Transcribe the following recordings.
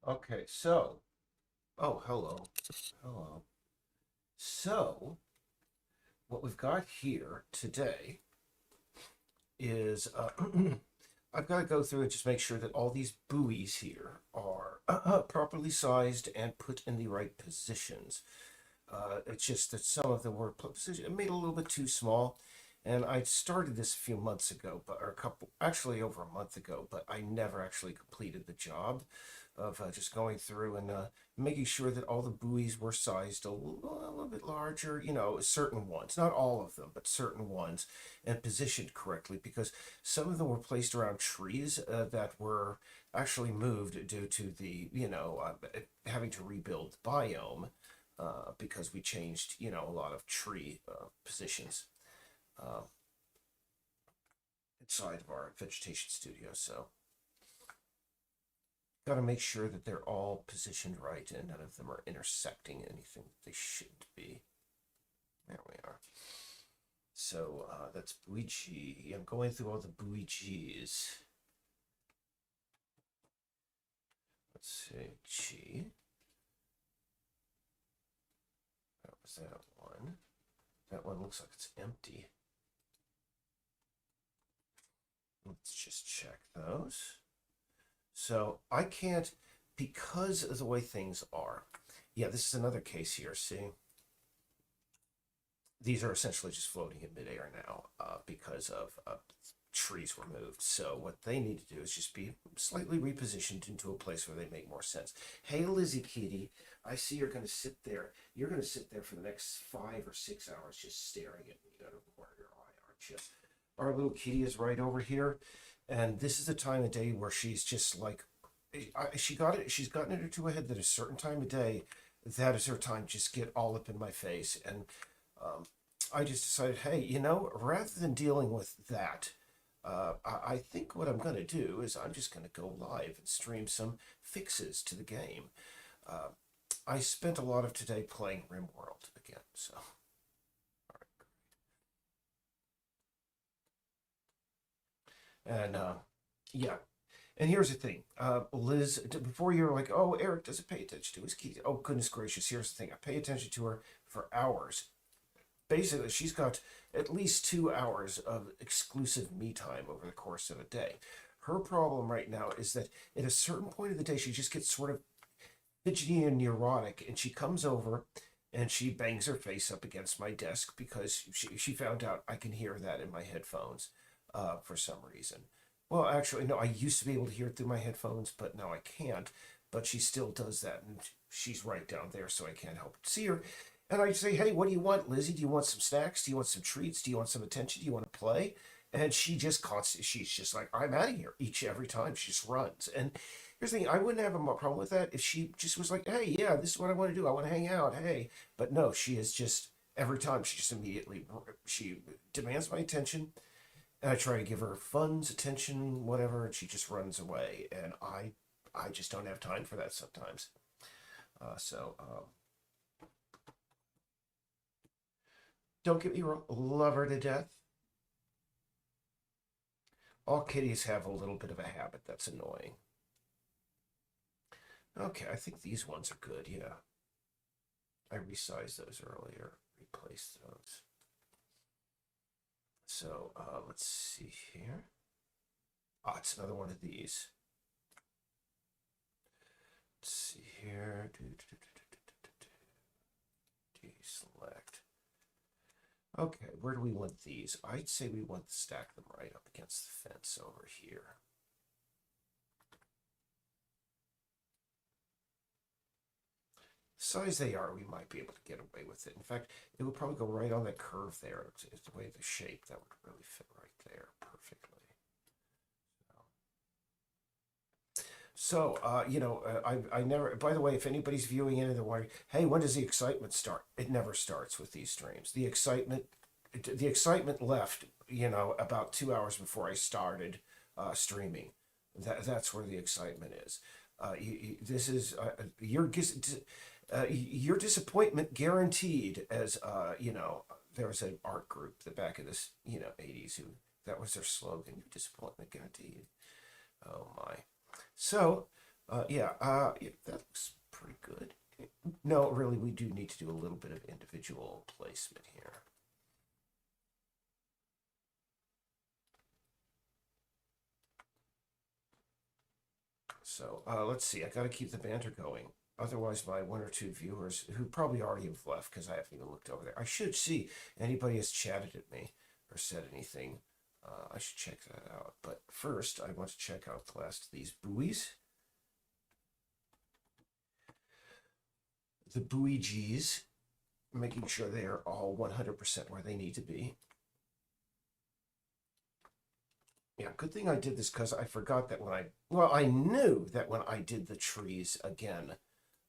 Okay, so, oh, hello. Hello. So, what we've got here today is I've got to go through and just make sure that all these buoys here are properly sized and put in the right positions. It's just that some of them were made a little bit too small. And I started this a few months ago, or a couple, actually over a month ago, but I never actually completed the job of just going through and making sure that all the buoys were sized a little bit larger, certain ones, not all of them, but certain ones, and positioned correctly because some of them were placed around trees that were actually moved due to the, having to rebuild the biome because we changed, a lot of tree positions uh, inside of our vegetation studio. So, got to make sure that they're all positioned right and none of them are intersecting anything that they shouldn't be. There we are. So that's buoy G. I'm going through all the buoy G's. Let's see, G. That was that one. That one looks like it's empty. Let's just check those. So I can't, because of the way things are. Yeah, this is another case here. See, these are essentially just floating in midair now because of trees were moved. So what they need to do is just be slightly repositioned into a place where they make more sense. Hey, Lizzie Kitty, I see you're going to sit there. You're going to sit there for the next 5 or 6 hours just staring at me out of the corner of your eye, aren't you? Our little kitty is right over here, and this is the time of day where she's just like, she got it. She's gotten it into her head that a certain time of day, that is her time. Just get all up in my face, and I just decided, hey, rather than dealing with that, I think what I'm going to do is I'm just going to go live and stream some fixes to the game. Uh, I spent a lot of today playing RimWorld again, so. And yeah, and here's the thing, Liz, before you're like, oh, Eric doesn't pay attention to his keys. Oh, goodness gracious, here's the thing. I pay attention to her for hours. Basically, she's got at least 2 hours of exclusive me time over the course of a day. Her problem right now is that at a certain point of the day, she just gets sort of fidgety and neurotic, and she comes over and she bangs her face up against my desk because she found out I can hear that in my headphones for some reason. Well, actually, no, I used to be able to hear it through my headphones, but now I can't. But she still does that, and she's right down there, so I can't help but see her. And I say, hey, what do you want, Lizzie? Do you want some snacks? Do you want some treats? Do you want some attention? Do you want to play? And she just constantly, she's just like, I'm out of here every time. She just runs. And here's the thing, I wouldn't have a problem with that if she just was like, hey, yeah, this is what I want to do. I want to hang out. Hey. But no, she is just, every time she just immediately, she demands my attention. And I try to give her funds, attention, whatever, and she just runs away. And I just don't have time for that sometimes. Don't get me wrong, love her to death. All kitties have a little bit of a habit that's annoying. Okay, I think these ones are good, yeah. I resized those earlier, replaced those. So let's see here. Oh, it's another one of these. Let's see here. Deselect. Okay, where do we want these? I'd say we want to stack them right up against the fence over here. The size they are, we might be able to get away with it. In fact, it would probably go right on that curve there. It's the way the shape that would really fit right there perfectly. So, I never, by the way, if anybody's viewing in and they're wondering, hey, when does the excitement start? It never starts with these streams. The excitement left, about 2 hours before I started streaming. That's where the excitement is. This is your disappointment guaranteed. As there was an art group the back of this 80s who that was their slogan. Your disappointment guaranteed. Oh my. So, yeah, that looks pretty good. No, really, we do need to do a little bit of individual placement here. So, let's see. I got to keep the banter going. Otherwise, my one or two viewers who probably already have left because I haven't even looked over there. I should see anybody has chatted at me or said anything. I should check that out. But first, I want to check out the last of these buoys. The buoy G's, making sure they are all 100% where they need to be. Yeah, good thing I did this because I forgot that I knew that when I did the trees again,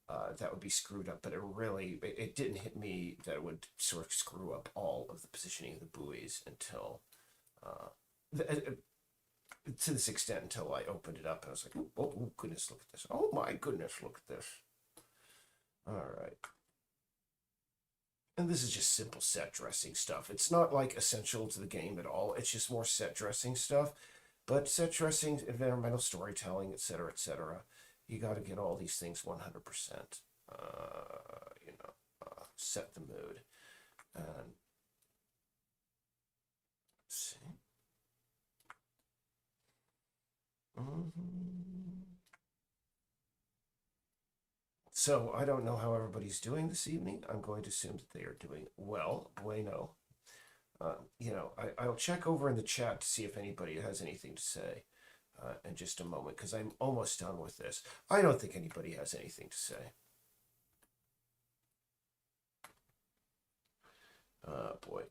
that would be screwed up, but it didn't hit me that it would sort of screw up all of the positioning of the buoys until, to this extent, until I opened it up and I was like, oh goodness, look at this. Oh my goodness, look at this. All right. And this is just simple set dressing stuff. It's not like essential to the game at all. It's just more set dressing stuff. But set dressing, environmental storytelling, etc., etc. You got to get all these things 100%. Set the mood. And let's see. So I don't know how everybody's doing this evening. I'm going to assume that they are doing well. Bueno. I'll check over in the chat to see if anybody has anything to say in just a moment because I'm almost done with this. I don't think anybody has anything to say. Boy.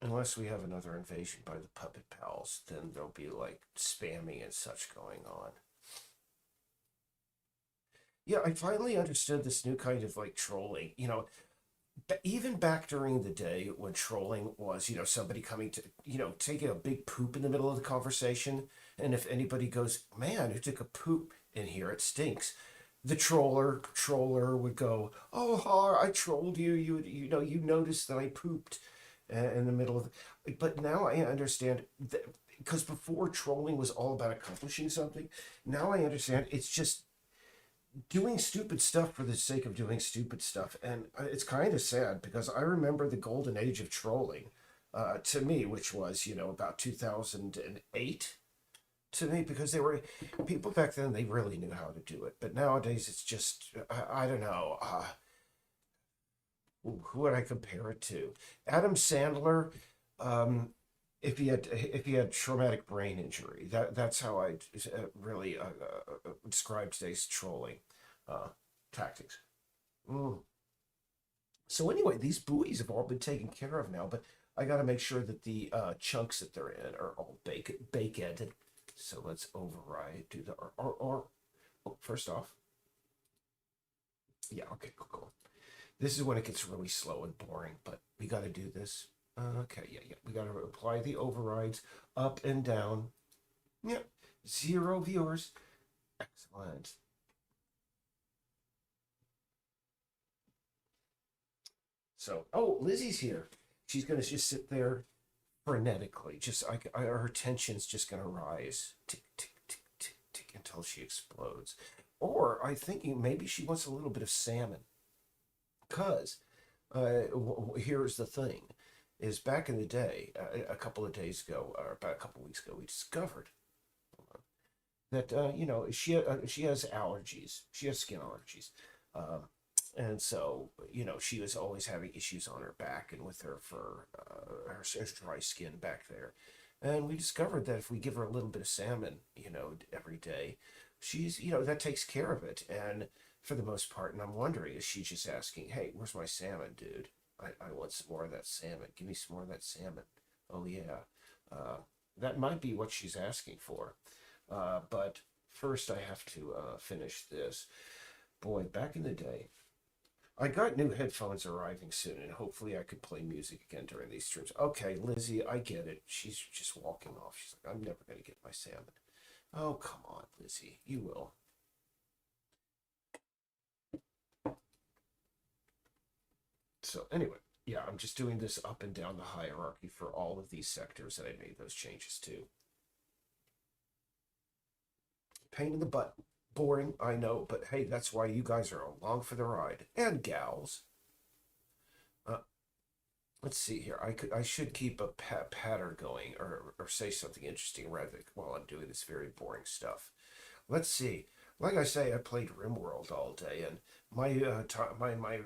Unless we have another invasion by the puppet pals, then there'll be like spamming and such going on. Yeah, I finally understood this new kind of like trolling. even back during the day when trolling was, somebody coming to, taking a big poop in the middle of the conversation. And if anybody goes, man, who took a poop in here? It stinks. The troller would go, oh, I trolled you. You noticed that I pooped in the middle of the... But now I understand that, because before trolling was all about accomplishing something. Now I understand it's just doing stupid stuff for the sake of doing stupid stuff. And it's kind of sad because I remember the golden age of trolling, to me, which was, about 2008 to me, because they were people back then, they really knew how to do it. But nowadays it's just, I don't know. Who would I compare it to? Adam Sandler, um, if he had traumatic brain injury. That's how I really describe today's trolling uh, tactics. Mm. So anyway, these buoys have all been taken care of now, but I got to make sure that the chunks that they're in are all baked. So let's override, do the oh, first off, yeah, okay, cool. This is when it gets really slow and boring, but we got to do this. Okay, yeah. We got to apply the overrides up and down. Yep, 0 viewers. Excellent. So, oh, Lizzie's here. She's gonna just sit there frenetically. Just her tension's just gonna rise, tick tick tick tick tick until she explodes. Or I thinking maybe she wants a little bit of salmon. Cause here's the thing: is back in the day, a couple of days ago, or about a couple of weeks ago, we discovered that she has allergies. She has skin allergies. Um, and so she was always having issues on her back and with her fur, her dry skin back there. And we discovered that if we give her a little bit of salmon, every day, she's that takes care of it. And for the most part, and I'm wondering, is she just asking, hey, where's my salmon, dude? I want some more of that salmon. Give me some more of that salmon. Oh yeah. uh, that might be what she's asking for. But first, I have to finish this. Boy, back in the day, I got new headphones arriving soon, and hopefully I could play music again during these streams. Okay, Lizzie, I get it. She's just walking off. She's like, I'm never going to get my salmon. Oh, come on, Lizzie. You will. So, anyway, yeah, I'm just doing this up and down the hierarchy for all of these sectors that I made those changes to. Pain in the butt. Boring, I know, but hey, that's why you guys are along for the ride. And gals. Uh, let's see here. I should keep a pattern going, or say something interesting rather while I'm doing this very boring stuff. Let's see. Like I say, I played RimWorld all day, and my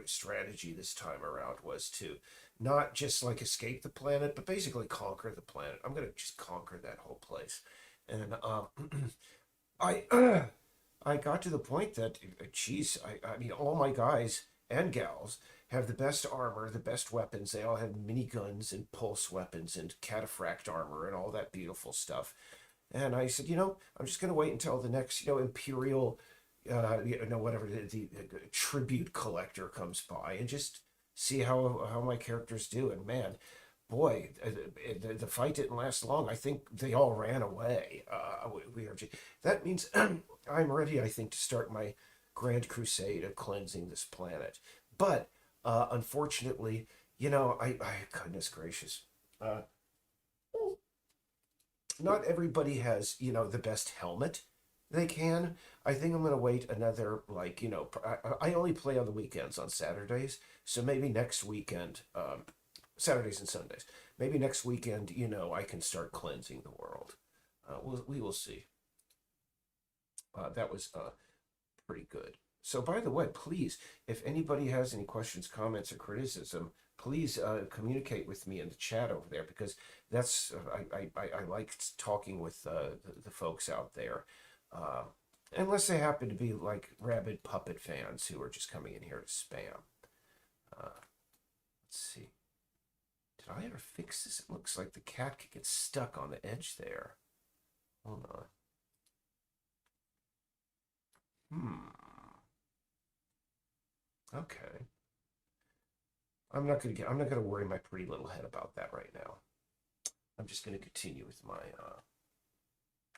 strategy this time around was to not just like escape the planet, but basically conquer the planet. I'm gonna just conquer that whole place, and I I got to the point that, geez, I mean, all my guys and gals have the best armor, the best weapons. They all have miniguns and pulse weapons and cataphract armor and all that beautiful stuff. And I said, I'm just going to wait until the next, Imperial, whatever the tribute collector comes by and just see how my characters do. And man, boy, the fight didn't last long. I think they all ran away. That means I'm ready, I think, to start my grand crusade of cleansing this planet. But unfortunately, goodness gracious, uh, not everybody has, the best helmet they can. I think I'm going to wait another, like, I only play on the weekends on Saturdays. So maybe next weekend, Saturdays and Sundays, maybe next weekend, I can start cleansing the world. We will see. That was pretty good. So, by the way, please, if anybody has any questions, comments, or criticism, please communicate with me in the chat over there, because that's I like talking with the folks out there, uh, unless they happen to be like rabid puppet fans who are just coming in here to spam. Let's see. Did I ever fix this? It looks like the cat could get stuck on the edge there. Hold on. Hmm. Okay. I'm not gonna worry my pretty little head about that right now. I'm just gonna continue with my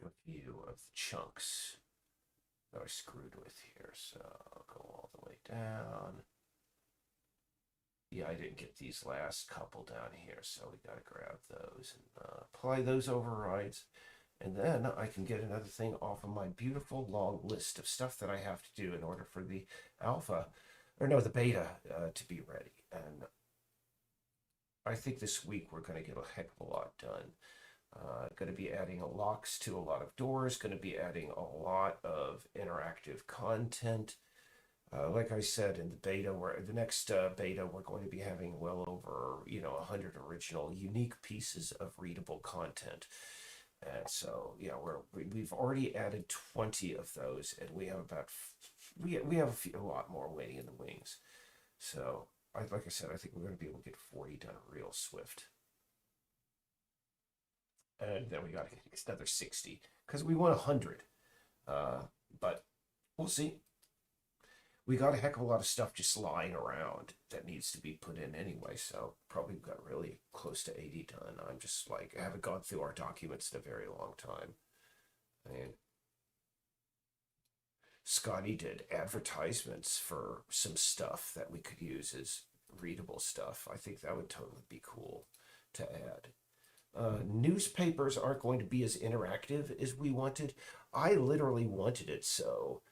review of the chunks that I screwed with here. So I'll go all the way down. Yeah, I didn't get these last couple down here, so we gotta grab those and apply those overrides. And then I can get another thing off of my beautiful long list of stuff that I have to do in order for the alpha, or no, the beta to be ready. And I think this week we're going to get a heck of a lot done. Going to be adding locks to a lot of doors, going to be adding a lot of interactive content. Like I said in the beta, where the next beta, we're going to be having well over 100 original, unique pieces of readable content. And so, yeah, we've already added 20 of those, and we have about we have a lot more waiting in the wings. So, like I said, I think we're going to be able to get 40 done real swift, and then we got to get another 60 because we want 100. But we'll see. We got a heck of a lot of stuff just lying around that needs to be put in anyway. So probably got really close to 80 done. I'm just like, I haven't gone through our documents in a very long time. And Scotty did advertisements for some stuff that we could use as readable stuff. I think that would totally be cool to add. Newspapers aren't going to be as interactive as we wanted. I literally wanted it so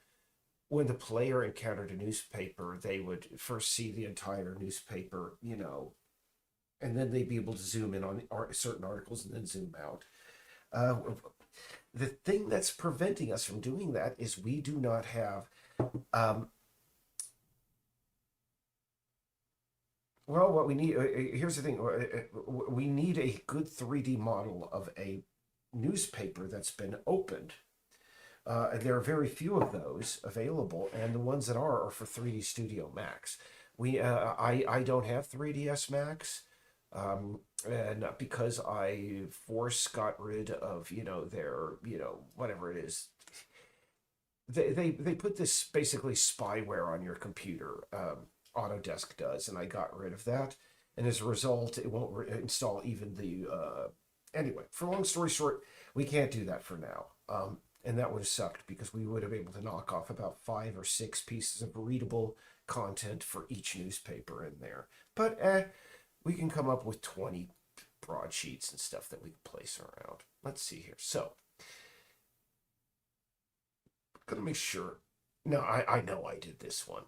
when the player encountered a newspaper, they would first see the entire newspaper, and then they'd be able to zoom in on certain articles and then zoom out. Uh, the thing that's preventing us from doing that is we do not have. Well, what we need here's the thing: we need a good 3D model of a newspaper that's been opened. There are very few of those available, and the ones that are for 3D Studio Max. I don't have 3ds Max, and because I got rid of their whatever it is, they put this basically spyware on your computer. Autodesk does, and I got rid of that, and as a result, it won't install even the. Anyway, for long story short, we can't do that for now. And that would have sucked because we would have been able to knock off about 5 or 6 pieces of readable content for each newspaper in there. But we can come up with 20 broadsheets and stuff that we can place around. Let's see here. So, gonna make sure. No, I know I did this one.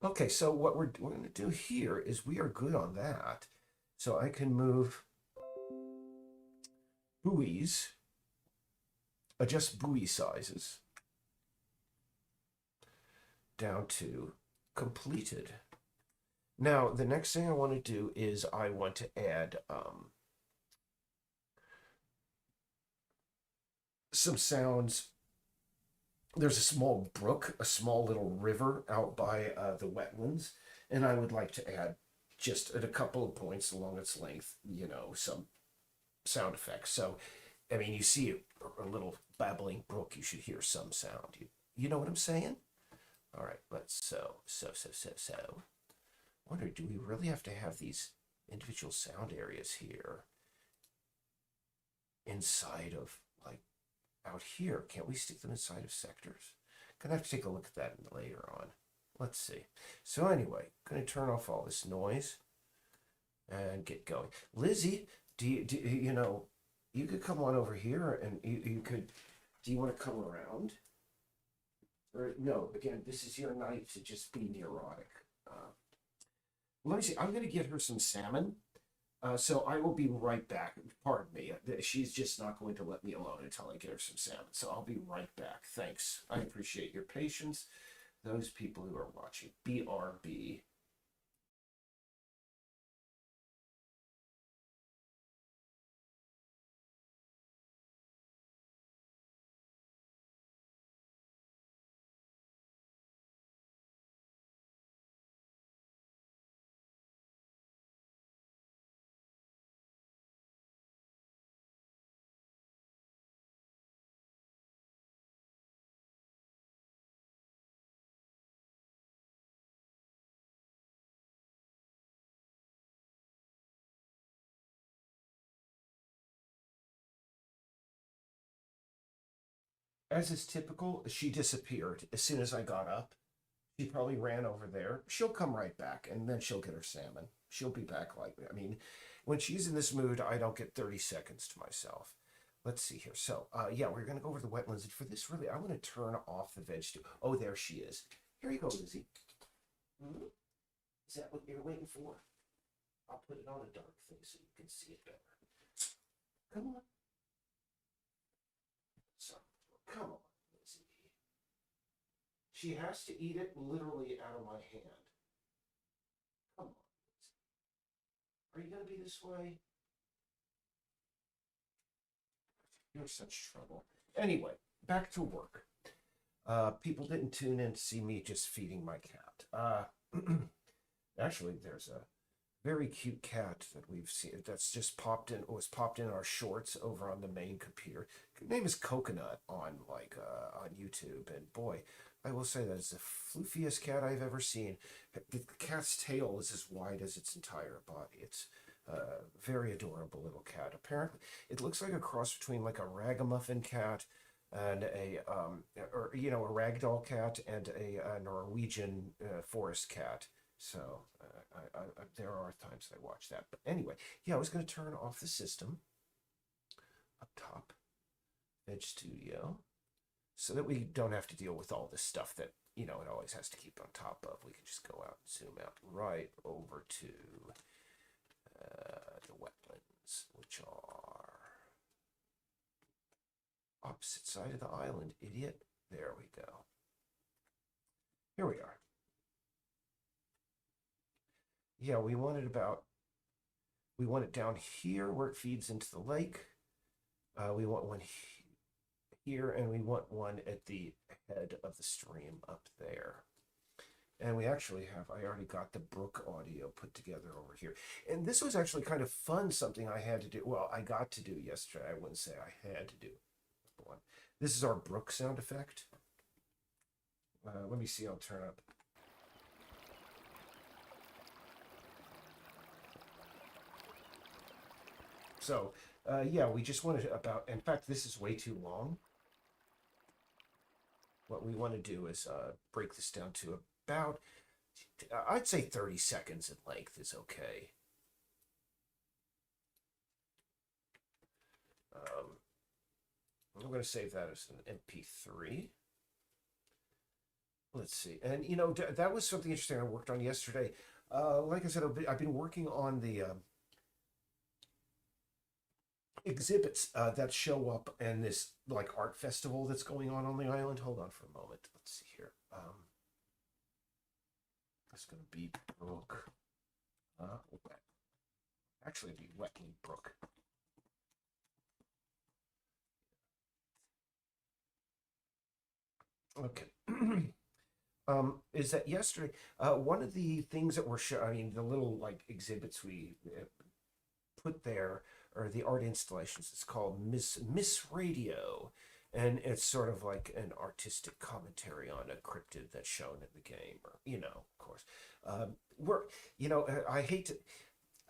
Okay, so what we're going to do here is we are good on that. So I can move buoys, adjust buoy sizes down to completed. Now, the next thing I want to do is I want to add some sounds. There's a small brook, a small little river out by the wetlands, and I would like to add just at a couple of points along its length, some sound effects. So, I mean, you see a little babbling brook, you should hear some sound. You know what I'm saying? All right, let's so. Wonder, do we really have to have these individual sound areas here inside of like out here? Can't we stick them inside of sectors? Gonna have to take a look at that later on. Let's see. So anyway, gonna turn off all this noise and get going. Lizzie, you could come on over here and you could. Do you want to come around? Or no? Again, this is your night to just be neurotic. Let me see. I'm gonna get her some salmon. So I will be right back. Pardon me. She's just not going to let me alone until I get her some salmon. So I'll be right back. Thanks. I appreciate your patience. Those people who are watching. BRB. as is typical, she disappeared as soon as I got up. She probably ran over there. She'll come right back, and then she'll get her salmon. She'll be back like, I mean, when she's in this mood, I don't get 30 seconds to myself. Let's see here. So, yeah, we're going to go over the wetlands. And for this, really, I want to turn off the vegetable. Oh, there she is. Here you go, Lizzie. Hmm? Is that what you're waiting for? I'll put it on a dark thing so you can see it better. Come on. So, come on, Lizzie. She has to eat it literally out of my hand. Come on, Lizzie. Are you going to be this way? You're such trouble. Anyway, back to work. People didn't tune in to see me just feeding my cat. Actually, there's a very cute cat that we've seen that's just popped in our shorts over on the main computer. Her name is Coconut on on YouTube, and boy, I will say that it's the floofiest cat I've ever seen. The cat's tail is as wide as its entire body. It's a very adorable little cat. Apparently, it looks like a cross between like a ragamuffin cat and a ragdoll cat and a Norwegian forest cat. So there are times I watch that. But anyway, yeah, I was going to turn off the system up top, Veg Studio, so that we don't have to deal with all this stuff that, it always has to keep on top of. We can just go out and zoom out right over to the wetlands, which are opposite side of the island, idiot. There we go. Here we are. Yeah, we want it down here where it feeds into the lake. We want one here, and we want one at the head of the stream up there. And we actually I already got the brook audio put together over here. And this was actually kind of fun, something I had to do. Well, I got to do yesterday. I wouldn't say I had to do one. This is our brook sound effect. Let me see, I'll turn up. So, yeah, we just wanted in fact, this is way too long. What we want to do is break this down to about, I'd say 30 seconds in length is okay. I'm going to save that as an MP3. Let's see. And, that was something interesting I worked on yesterday. Like I said, I've been working on the exhibits that show up in this like art festival that's going on the island. Hold on for a moment. Let's see here. It's going to be Brook. Wet. Actually, it'd be Wetland Brook. Okay. Is that yesterday? One of the things that were the little like exhibits we put there, or the art installations, it's called Miss Radio, and it's sort of like an artistic commentary on a cryptid that's shown in the game, or of course. I hate to.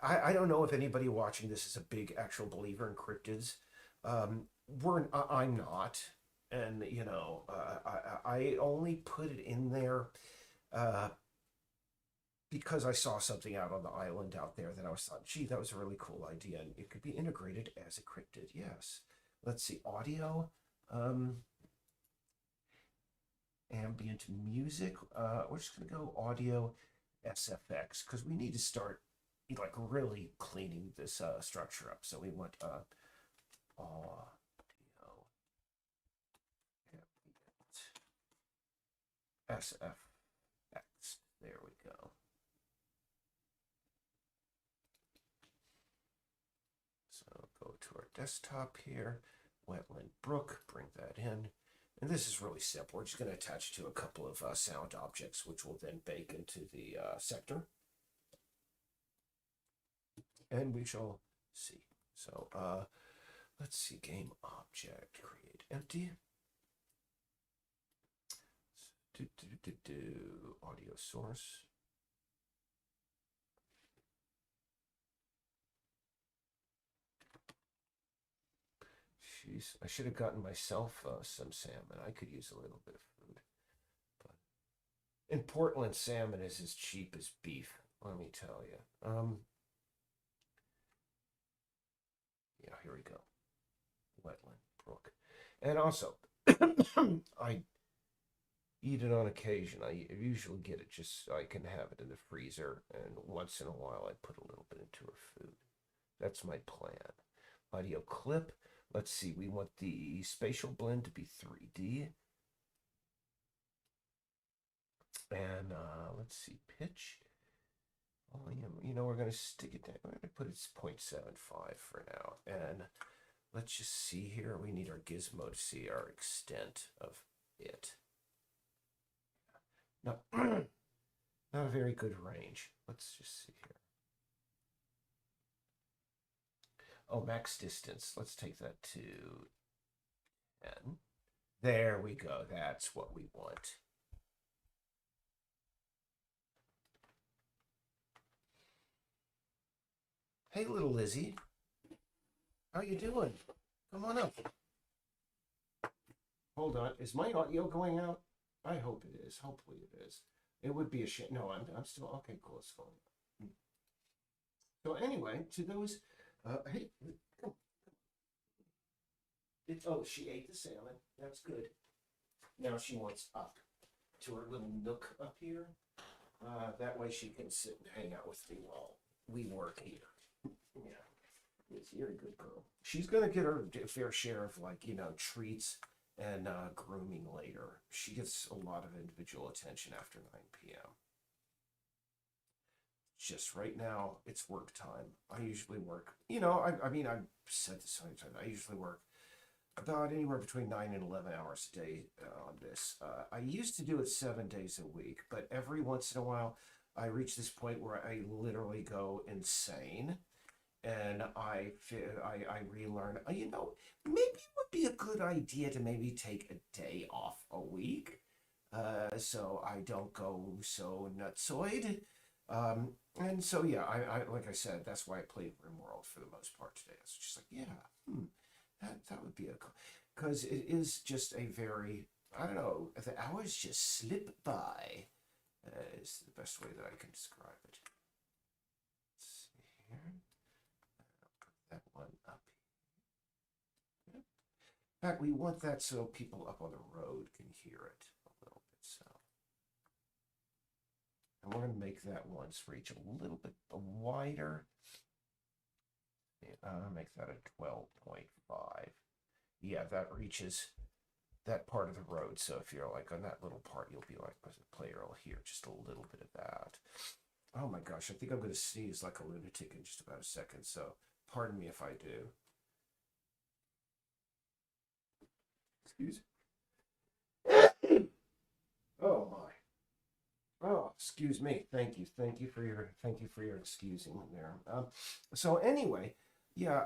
I don't know if anybody watching this is a big actual believer in cryptids. I'm not, and I only put it in there because I saw something out on the island out there that I was thought, gee, that was a really cool idea, and it could be integrated as a cryptid. Yes. Let's see, audio, ambient music. We're just gonna go audio, SFX, because we need to start like really cleaning this structure up. So we want audio, ambient, SFX. There we go. So go to our desktop here, Wetland Brook, bring that in. And this is really simple. We're just going to attach it to a couple of sound objects, which will then bake into the sector. And we shall see. So let's see, game object, create empty. Audio source. Jeez, I should have gotten myself some salmon. I could use a little bit of food. But in Portland, salmon is as cheap as beef. Let me tell you. Yeah, here we go. Wetland brook, and also I eat it on occasion. I usually get it just so I can have it in the freezer, and once in a while I put a little bit into her food. That's my plan. Audio clip. Let's see. We want the spatial blend to be 3D. And let's see. Pitch. Volume. You know, we're going to stick it down. We're going to put it 0.75 for now. And let's just see here. We need our gizmo to see our extent of it. No, not a very good range. Let's just see here. Oh, max distance. Let's take that to 10. There we go. That's what we want. Hey, little Lizzie. How you doing? Come on up. Hold on. Is my audio going out? I hope it is. Hopefully it is. It would be a shame. No, I'm still okay. Cool. It's going. So anyway, to those, hey, come. Oh, she ate the salmon. That's good. Now she wants up to her little nook up here. That way she can sit and hang out with me while we work here. Yeah, you're a good girl. She's gonna get her fair share of, like, treats and grooming later. She gets a lot of individual attention after 9 p.m. Just right now, it's work time. I usually work, I mean, I've said this so many times. I usually work about anywhere between 9 and 11 hours a day on this. I used to do it 7 days a week, but every once in a while, I reach this point where I literally go insane. And I relearn, maybe it would be a good idea to maybe take a day off a week, so I don't go so nutsoid. And so, yeah, I like I said, that's why I played RimWorld for the most part today. It's just like, yeah, that would be because it is just a very, I don't know, the hours just slip by, is the best way that I can describe it. Let's see here. That one up here. In fact, we want that so people up on the road can hear it a little bit. So, and we're going to make that once reach a little bit wider. Make that a 12.5. Yeah, that reaches that part of the road. So if you're like on that little part, you'll be like, as a player, will hear just a little bit of that. Oh my gosh, I think I'm going to sneeze like a lunatic in just about a second. So pardon me if I do. Excuse me. Oh my. Oh, excuse me. Thank you. Thank you for your excusing there. So anyway, yeah.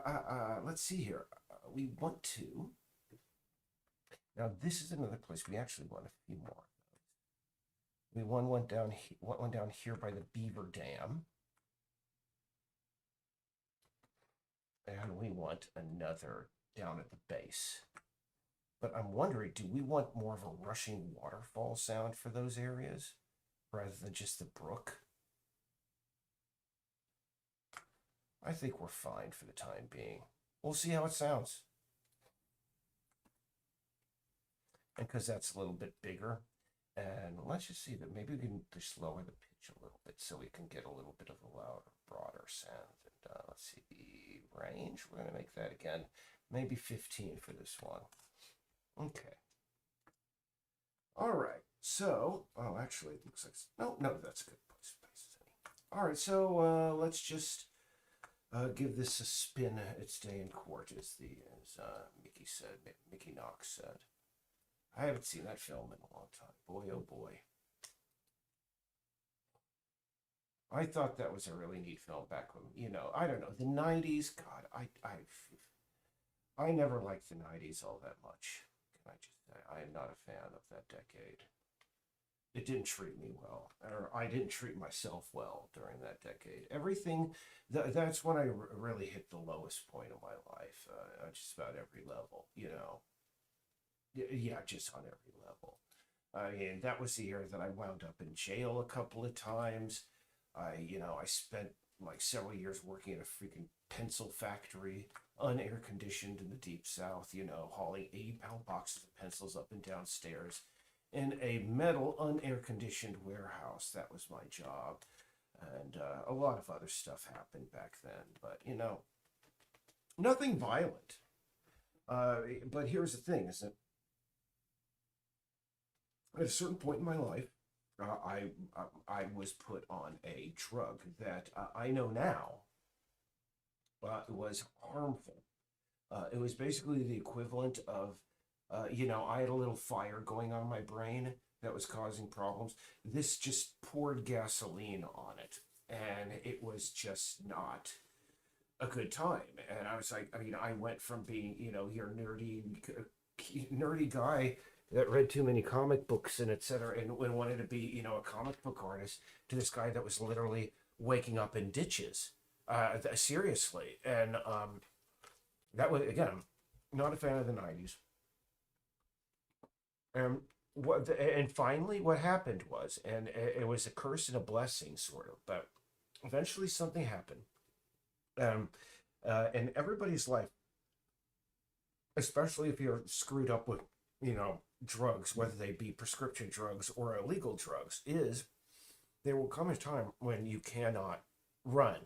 Let's see here. We want to. Now this is another place we actually want a few more. We want one down here by the Beaver Dam. And we want another down at the base. But I'm wondering, do we want more of a rushing waterfall sound for those areas rather than just the brook? I think we're fine for the time being. We'll see how it sounds. And because that's a little bit bigger, and let's just see that maybe we can just lower the pitch a little bit so we can get a little bit of a louder, broader sound. And let's see the range. We're going to make that again, maybe 15 for this one. Okay. All right. So, oh, actually, it looks like no, that's a good place. All right. So let's just give this a spin. Its day in court, as Mickey said. Mickey Knox said. I haven't seen that film in a long time. Boy, oh boy. I thought that was a really neat film back when, I don't know, the 90s. God, I never liked the 90s all that much. Can I just say, I am not a fan of that decade. it didn't treat me well, or I didn't treat myself well during that decade. Everything, that's when I really hit the lowest point of my life, on just about every level, you know. Yeah, just on every level. I mean, that was the year that I wound up in jail a couple of times. I spent like several years working at a freaking pencil factory, unair conditioned in the deep south, hauling 80-pound boxes of pencils up and down stairs in a metal, unair conditioned warehouse. That was my job. And a lot of other stuff happened back then, but nothing violent. But here's the thing: is that at a certain point in my life, I was put on a drug that I know now was harmful. It was basically the equivalent of, I had a little fire going on in my brain that was causing problems. This just poured gasoline on it, and it was just not a good time. And I was like, I mean, I went from being, your nerdy guy that read too many comic books and etc. and wanted to be, a comic book artist, to this guy that was literally waking up in ditches. Seriously. And that was, again, not a fan of the 90s. And and finally what happened was, and it was a curse and a blessing sort of, but eventually something happened. Um, in everybody's life, especially if you're screwed up with, drugs, whether they be prescription drugs or illegal drugs, is there will come a time when you cannot run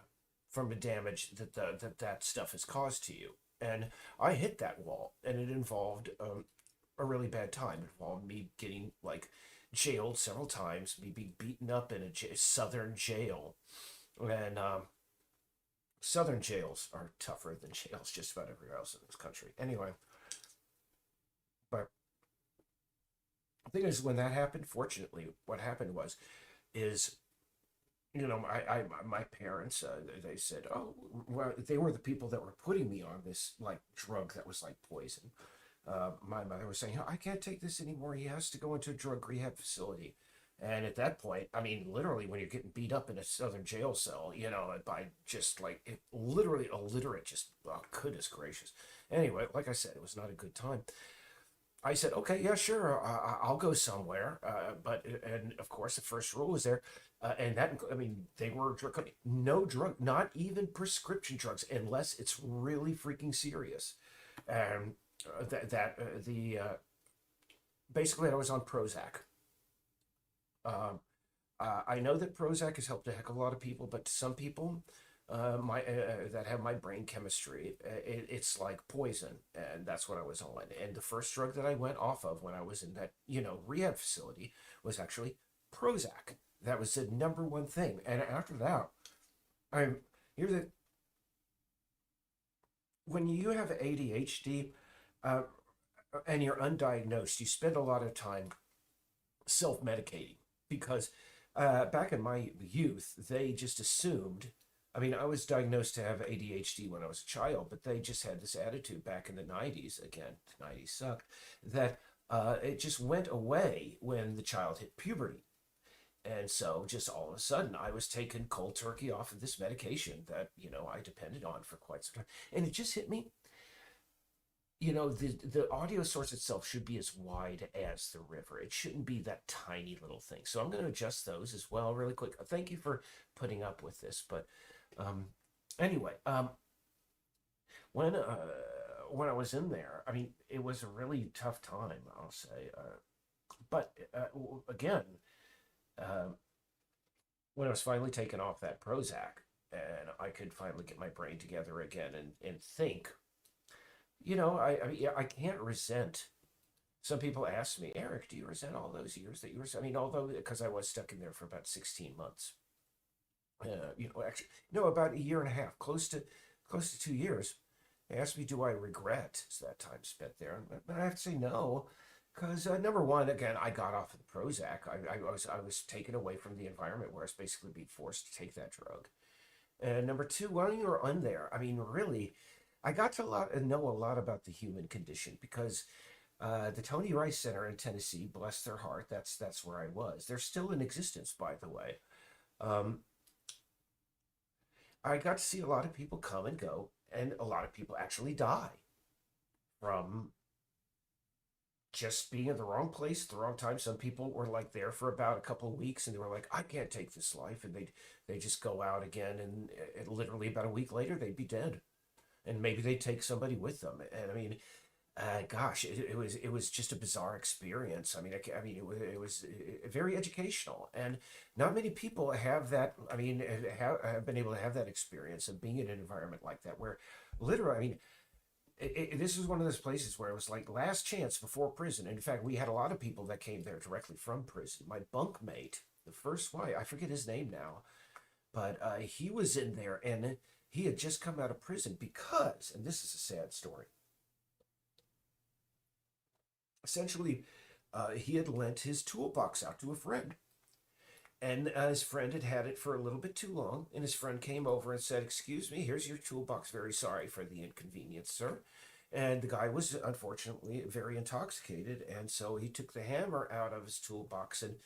from the damage that stuff has caused to you. And I hit that wall, and it involved a really bad time. It involved me getting like jailed several times, me being beaten up in a southern jail, and southern jails are tougher than jails just about everywhere else in this country. Anyway, but the thing is, when that happened, fortunately, what happened was, is my parents, they said, oh, well, they were the people that were putting me on this like drug that was like poison. My mother was saying, I can't take this anymore. He has to go into a drug rehab facility. And at that point, I mean, literally, when you're getting beat up in a southern jail cell, by just like literally illiterate, just, oh, goodness gracious. Anyway, like I said, it was not a good time. I said, okay, yeah, sure, I'll go somewhere. And of course, the first rule was there. And that, I mean, they were draconian. No drug, not even prescription drugs, unless it's really freaking serious. And basically, I was on Prozac. Um, I know that Prozac has helped a heck of a lot of people, but to some people, my that have my brain chemistry, it's like poison, and that's what I was on. And the first drug that I went off of when I was in that rehab facility was actually Prozac. That was the number one thing. And after that, I'm here's the when you have ADHD, uh, and you're undiagnosed, you spend a lot of time self-medicating because back in my youth, they just assumed. I mean, I was diagnosed to have ADHD when I was a child, but they just had this attitude back in the 90s. Again, the 90s sucked. That it just went away when the child hit puberty. And so, just all of a sudden, I was taken cold turkey off of this medication that, I depended on for quite some time. And it just hit me, the audio source itself should be as wide as the river. It shouldn't be that tiny little thing. So I'm going to adjust those as well really quick. Thank you for putting up with this. But um, anyway, when uh, when I was in there, I mean, it was a really tough time, I'll say. But again, uh, when I was finally taken off that Prozac, and I could finally get my brain together again and think, I can't resent. Some people ask me, Eric, do you resent all those years that you were? I mean, although because I was stuck in there for about 16 months, actually, no, about a year and a half, close to 2 years. They asked me, do I regret that time spent there? But I have to say no, because number one, again, I got off of the Prozac. I was taken away from the environment where I was basically being forced to take that drug. And number two, while you were on there, I mean, really, I got to know a lot about the human condition because The Tony Rice Center in Tennessee, bless their heart, that's where I was. They're still in existence, by the way. Um, I got to see a lot of people come and go, and a lot of people actually die from just being in the wrong place at the wrong time. Some people were like there for about a couple of weeks, and they were like, "I can't take this life," and they just go out again, and literally about a week later, they'd be dead, and maybe they'd take somebody with them. And I mean, gosh, it was just a bizarre experience. I mean, I mean, it was very educational, and not many people have that. I mean, have been able to have that experience of being in an environment like that, where literally, I mean, this was one of those places where it was like last chance before prison. In fact, we had a lot of people that came there directly from prison. My bunkmate, the first one, I forget his name now, but he was in there, and he had just come out of prison because, and this is a sad story, essentially, he had lent his toolbox out to a friend. And his friend had had it for a little bit too long. And his friend came over and said, "Excuse me, here's your toolbox. Very sorry for the inconvenience, sir." And the guy was unfortunately very intoxicated. And so he took the hammer out of his toolbox and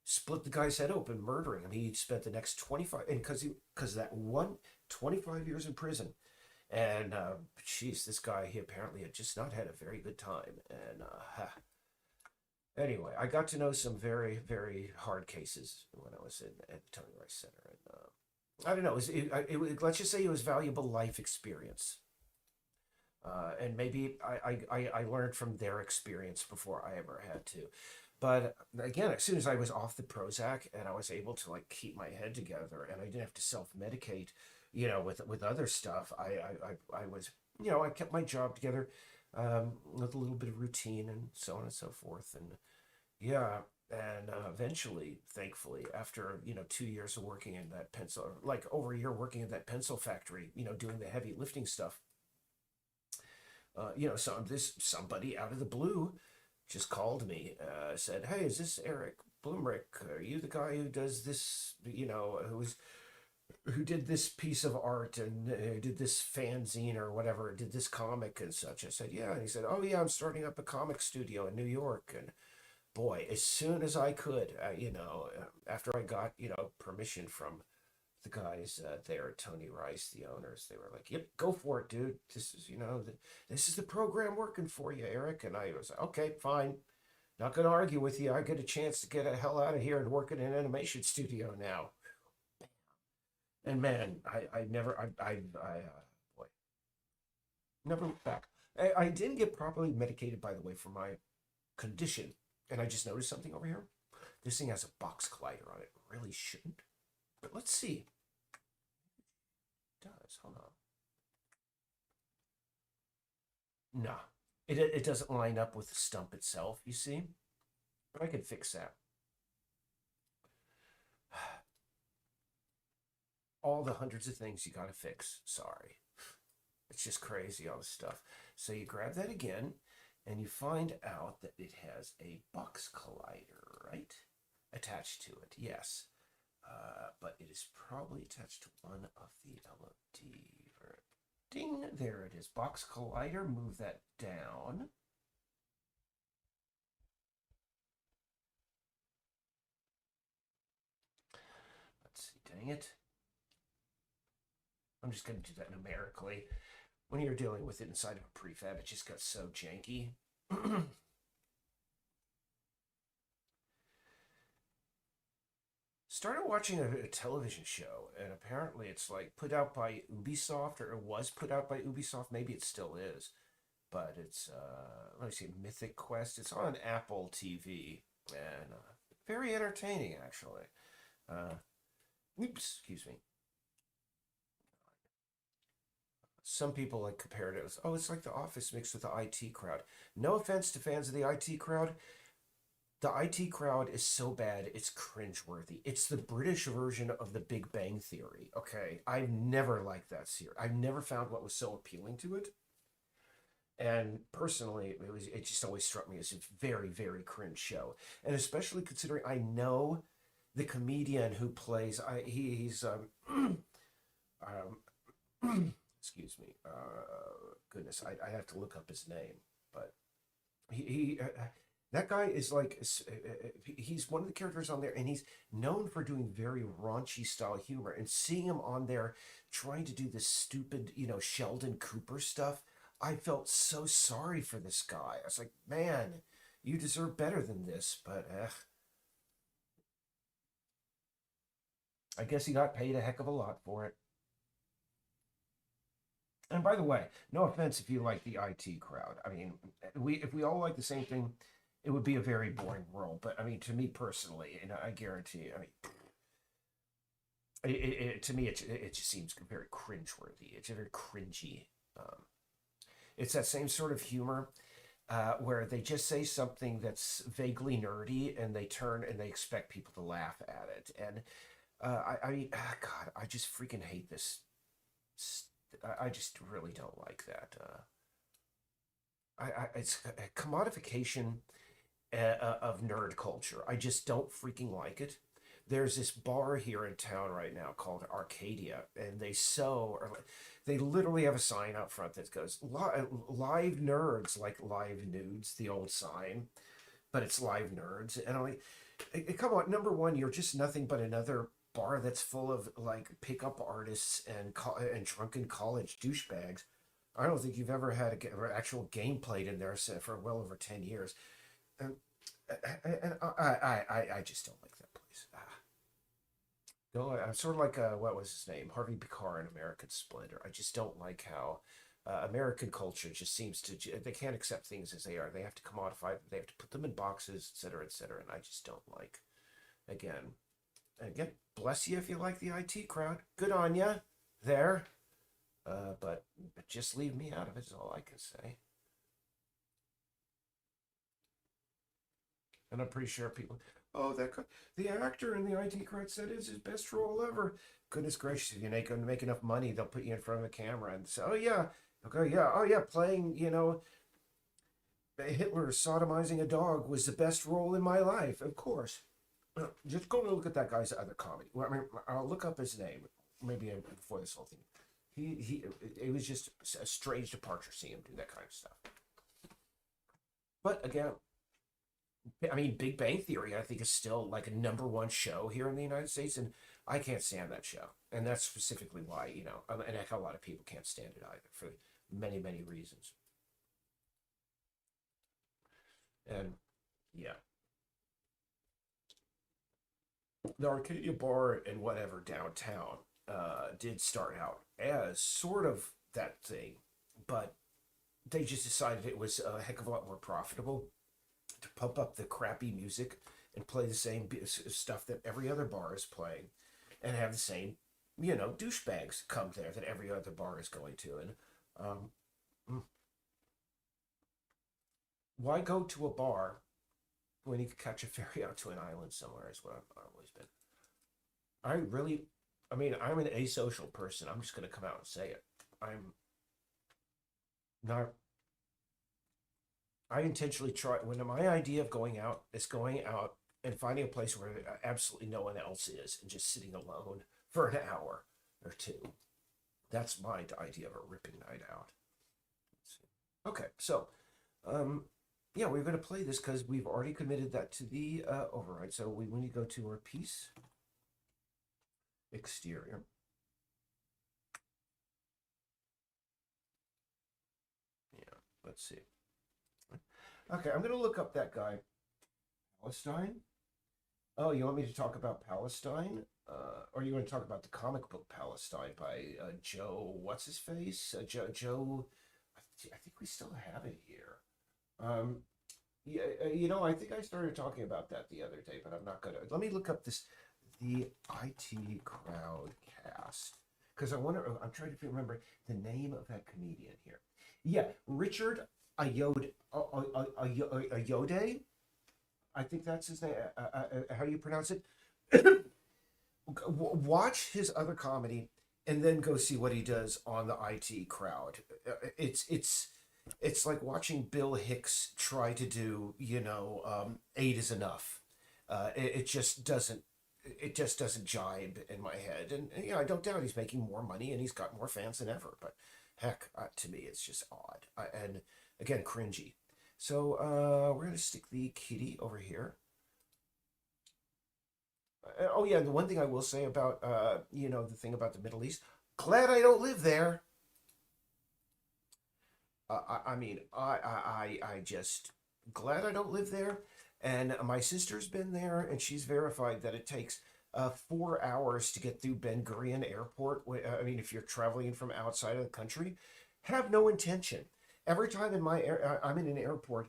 split the guy's head open, murdering him. He spent the next 25, and because that one 25 years in prison. And, geez, this guy, he apparently had just not had a very good time. And, anyway, I got to know some very, very hard cases when I was in at the Tony Rice Center, and I don't know. Let's just say it was valuable life experience, and maybe I learned from their experience before I ever had to. But again, as soon as I was off the Prozac and I was able to like keep my head together and I didn't have to self medicate, with other stuff, I was, I kept my job together, with a little bit of routine and so on and so forth. And yeah, and eventually, thankfully, after 2 years of working in that pencil, like over a year working in that pencil factory, doing the heavy lifting stuff, somebody out of the blue just called me, said, "Hey, is this Eric Bloomrick? Are you the guy who does this? Who did this piece of art and did this fanzine or whatever, did this comic and such?" I said, "Yeah." And he said, "Oh yeah, I'm starting up a comic studio in New York." And boy, as soon as I could, after I got, permission from the guys there at Tony Rice, the owners, they were like, "Yep, go for it, dude. This is the program working for you, Eric." And I was like, "Okay, fine. Not going to argue with you. I get a chance to get the hell out of here and work in an animation studio now." And man, I never, boy, never looked back. I didn't get properly medicated, by the way, for my condition. And I just noticed something over here. This thing has a box collider on it. Really shouldn't. But let's see. It does. Hold on. No. It doesn't line up with the stump itself, you see? But I could fix that. All the hundreds of things you gotta fix. Sorry. It's just crazy, all this stuff. So you grab that again, and you find out that it has a box collider, right? Attached to it, yes. But it is probably attached to one of the LOD. Ding, there it is. Box collider, move that down. Let's see, dang it. I'm just going to do that numerically. When you're dealing with it inside of a prefab, it just got so janky. Started watching a television show, and apparently it's like put out by Ubisoft, or it was put out by Ubisoft. Maybe it still is, but it's let me see, Mythic Quest. It's on Apple TV, and very entertaining actually. Uh, Oops, excuse me. Some people like compared it as, oh, it's like The Office mixed with the IT crowd. No offense to fans of the IT crowd, the IT crowd is so bad, it's cringeworthy. It's the British version of the Big Bang Theory. Okay, I've never liked that series. I've never found what was so appealing to it. And personally, it just always struck me as a very, very cringe show. And especially considering I know the comedian who plays, he's excuse me, goodness, I have to look up his name, but That guy is like he's one of the characters on there, and he's known for doing very raunchy style humor. And seeing him on there trying to do this stupid, Sheldon Cooper stuff, I felt so sorry for this guy. I was like, man, you deserve better than this. But I guess he got paid a heck of a lot for it. And by the way, no offense if you like the IT crowd. I mean, we if we all like the same thing, it would be a very boring world. But I mean, to me personally, and I guarantee, I mean, to me, it just seems very cringeworthy. It's very cringy. Um, it's that same sort of humor where they just say something that's vaguely nerdy, and they turn and they expect people to laugh at it. And I mean, God, I just freaking hate this. I just really don't like that. It's a commodification of nerd culture. I just don't freaking like it. There's this bar here in town right now called Arcadia, and they literally have a sign out front that goes "Live Nerds," like live nudes, the old sign, but it's live nerds. And I'm like, come on, number one, you're just nothing but another bar that's full of like pickup artists and drunken college douchebags. I don't think you've ever had an actual game played in there for well over 10 years. And, and I just don't like that place. No, I'm sort of like what was his name, Harvey Picard in American Splendor. I just don't like how American culture just seems to they can't accept things as they are. They have to commodify them. They have to put them in boxes, etc., etc. And I just don't like. Again, again, bless you if you like the IT crowd. Good on you there. But just leave me out of it is all I can say. And I'm pretty sure people, oh, the actor in the IT crowd said it's his best role ever. Goodness gracious, if you make enough money, they'll put you in front of a camera and say, oh yeah, okay, yeah, oh yeah, playing, Hitler sodomizing a dog was the best role in my life, of course. Just go and look at that guy's other comedy. Well, I mean, I'll look up his name maybe before this whole thing. It was just a strange departure seeing him do that kind of stuff. But again, I mean, Big Bang Theory, I think, is still like a number one show here in the United States, and I can't stand that show. And that's specifically why, and a lot of people can't stand it either for many, many reasons. And yeah, the Arcadia Bar and whatever downtown did start out as sort of that thing, but they just decided it was a heck of a lot more profitable to pump up the crappy music and play the same stuff that every other bar is playing and have the same, douchebags come there that every other bar is going to. And um, mm, why go to a bar when you could catch a ferry out to an island somewhere, is what I've always been. I really, I mean, I'm an asocial person. I'm just going to come out and say it. I'm not I intentionally try when my idea of going out is going out and finding a place where absolutely no one else is and just sitting alone for an hour or two. That's my idea of a ripping night out. Okay, so yeah, we're going to play this because we've already committed that to the override. So we need to go to our piece exterior. Yeah, let's see. Okay, I'm going to look up that guy, Palestine. Oh, you want me to talk about Palestine? Or you want to talk about the comic book Palestine by Joe, what's his face? Joe, I think we still have it here. Um, yeah, I think I started talking about that the other day, but I'm not gonna. Let me look up the IT crowd cast because I'm trying to remember the name of that comedian here. Yeah, Richard Ayode. I think that's his name. How you pronounce it? Watch his other comedy and then go see what he does on the IT crowd. It's like watching Bill Hicks try to do eight is enough. It just doesn't jibe in my head, and I don't doubt he's making more money and he's got more fans than ever. But heck, to me, it's just odd and again cringy. So we're gonna stick the kitty over here. Oh yeah, the one thing I will say about the thing about the Middle East, glad I don't live there. I mean, I just glad I don't live there. And my sister's been there, and she's verified that it takes 4 hours to get through Ben Gurion Airport. I mean, if you're traveling from outside of the country, have no intention. Every time I'm in an airport,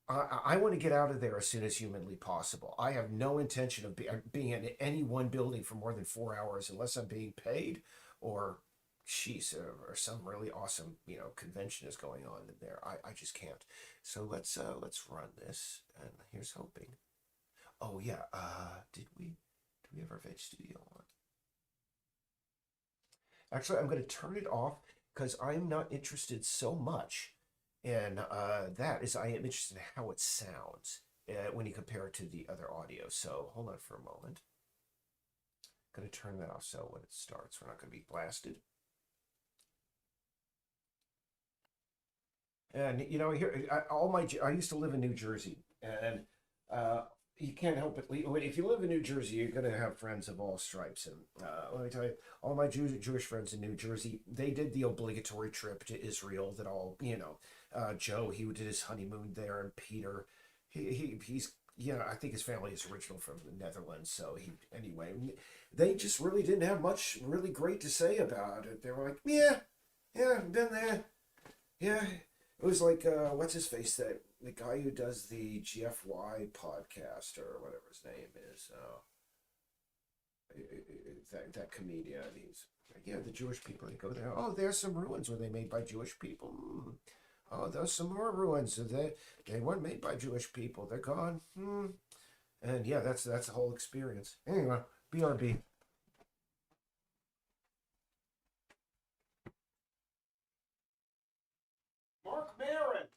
I want to get out of there as soon as humanly possible. I have no intention of being in any one building for more than 4 hours unless I'm being paid or or some really awesome, convention is going on in there. I just can't. So let's run this and here's hoping. Oh yeah, did we have our Veg Studio on? Actually, I'm going to turn it off because I'm not interested so much in that as I am interested in how it sounds when you compare it to the other audio. So hold on for a moment. Going to turn that off so when it starts, we're not going to be blasted. And here, I used to live in New Jersey, and uh, you can't help it. If you live in New Jersey, you're going to have friends of all stripes. And let me tell you, all my Jewish friends in New Jersey, they did the obligatory trip to Israel. Joe, he did his honeymoon there, and Peter, he's I think his family is original from the Netherlands. So anyway, they just really didn't have much really great to say about it. They were like, yeah, yeah, been there, yeah. It was like what's his face, that the guy who does the GFY podcast or whatever his name is, that comedian. He's yeah, the Jewish people, they go there. Oh, there's some ruins. Were they made by Jewish people? Oh, there's some more ruins. They weren't made by Jewish people. They're gone. And yeah, that's the whole experience. Anyway, BRB. Mark Maron.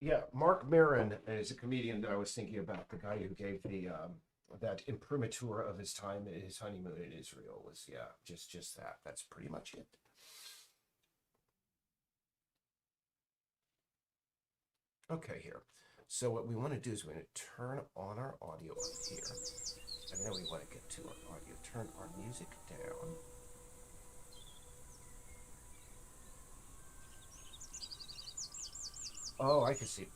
Yeah, Mark Maron is a comedian that I was thinking about. The guy who gave the that imprimatur of his time, his honeymoon in Israel was, yeah, just that. That's pretty much it. Okay, here. So what we want to do is we're going to turn on our audio up here, and then we want to get to our audio. Turn our music down. Oh, I can see.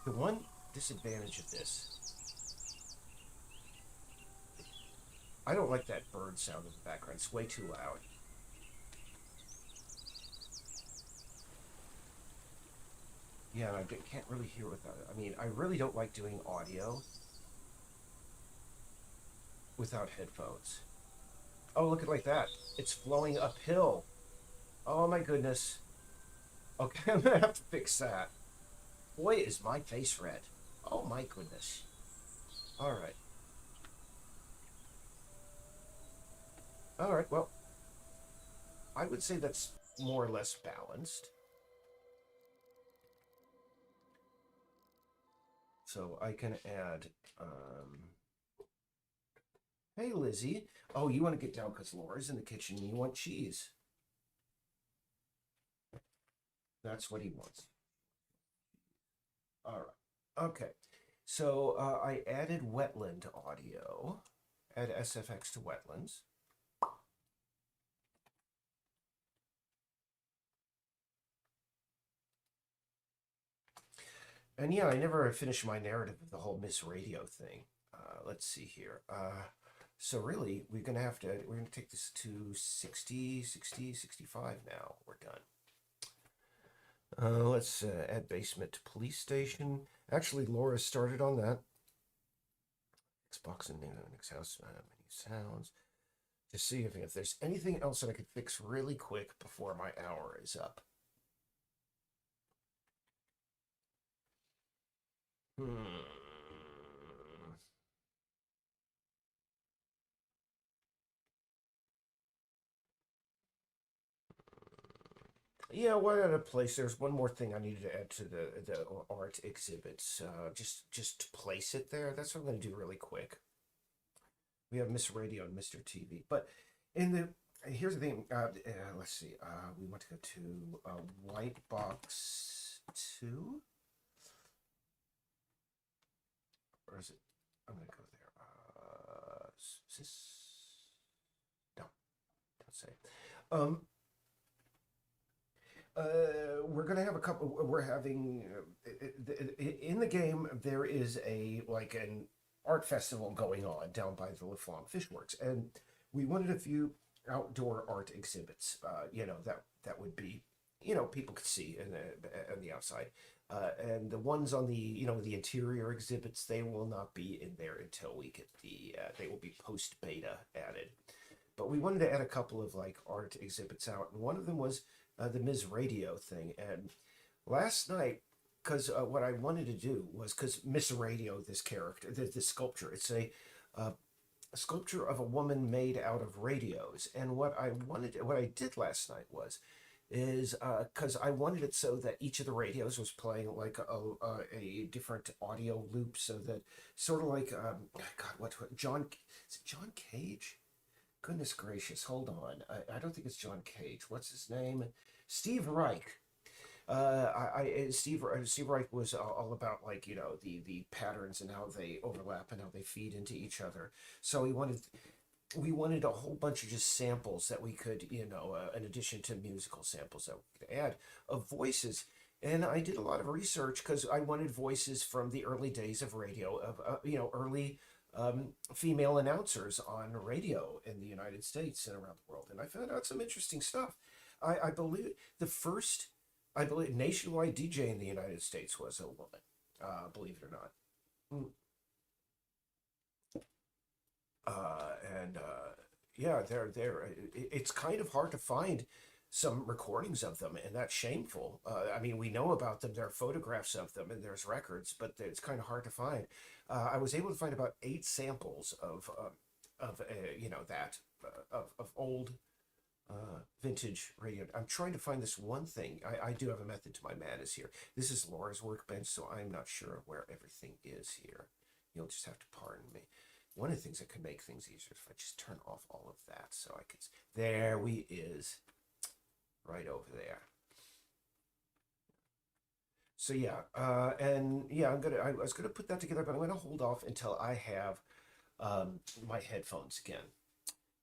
The one disadvantage of this, I don't like that bird sound in the background. It's way too loud. Yeah, and I can't really hear without it. I mean, I really don't like doing audio without headphones. Oh, look at it like that. It's flowing uphill. Oh my goodness. Okay, I'm gonna have to fix that. Boy, is my face red. Oh my goodness. All right. All right. Well, I would say that's more or less balanced. So I can add. Hey, Lizzie. Oh, you want to get down because Laura's in the kitchen and you want cheese. That's what he wants. All right. Okay. So I added wetland audio. Add SFX to wetlands. And yeah, I never finished my narrative of the whole Miss Radio thing. Let's see here. So really, we're gonna take this to 60, 60, 65 now. We're done. Let's add basement to police station. Actually, Laura started on that. Xbox and next house menu sounds. To see if there's anything else that I could fix really quick before my hour is up. Hmm. Yeah, one other place. There's one more thing I needed to add to the art exhibits. Just to place it there. That's what I'm going to do really quick. We have Miss Radio and Mr. TV, but in the here's the thing. Let's see. We want to go to White Box 2, or is it? I'm going to go there. Is this? No, don't say. Um, we're gonna have a couple. We're having in the game. There is a like an art festival going on down by the Laflamme Fishworks, and we wanted a few outdoor art exhibits. That would be people could see on the outside. And the ones on the interior exhibits, they will not be in there until we get they will be post beta added. But we wanted to add a couple of like art exhibits out, and one of them was the Ms. Radio thing. And last night, because what I wanted to do was because Miss Radio, this character, this sculpture, it's a sculpture of a woman made out of radios. And what I did last night is because I wanted it so that each of the radios was playing like a different audio loop, so that sort of like God, what John is it John Cage? Goodness gracious, hold on. I don't think it's John Cage. What's his name? Steve Reich. Steve Reich was all about like the patterns and how they overlap and how they feed into each other. So we wanted a whole bunch of just samples that we could in addition to musical samples that we could add of voices. And I did a lot of research because I wanted voices from the early days of radio, of early female announcers on radio in the United States and around the world. And I found out some interesting stuff. I believe nationwide DJ in the United States was a woman, believe it or not. Mm. And yeah, it's kind of hard to find some recordings of them, and that's shameful. I mean, we know about them. There are photographs of them, and there's records, but it's kind of hard to find. I was able to find about 8 samples of old vintage radio. I'm trying to find this one thing. I do have a method to my madness here. This is Laura's workbench, so I'm not sure where everything is here. You'll just have to pardon me. One of the things that can make things easier is if I just turn off all of that, so I can. There we is, right over there. So yeah, and yeah, I was gonna put that together, but I'm gonna hold off until I have my headphones again,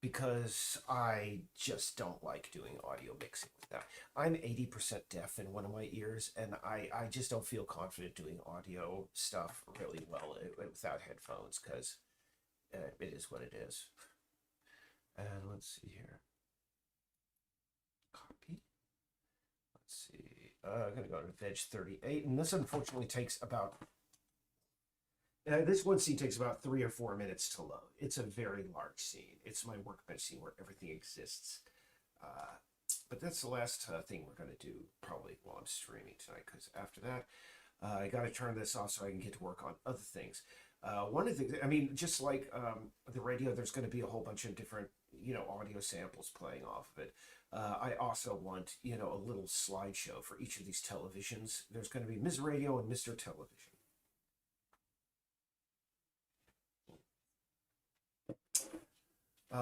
because I just don't like doing audio mixing with that. I'm 80% deaf in one of my ears, and I just don't feel confident doing audio stuff really well without headphones, because it is what it is. And let's see here. Copy. Let's see. I'm going to go to Veg 38, and this unfortunately takes about this one scene takes about 3 or 4 minutes to load. It's a very large scene. It's my workbench scene where everything exists. But that's the last thing we're going to do probably while I'm streaming tonight, because after that, I got to turn this off so I can get to work on other things. One of the things, I mean, just like the radio, there's going to be a whole bunch of different, audio samples playing off of it. I also want, a little slideshow for each of these televisions. There's going to be Ms. Radio and Mr. Television.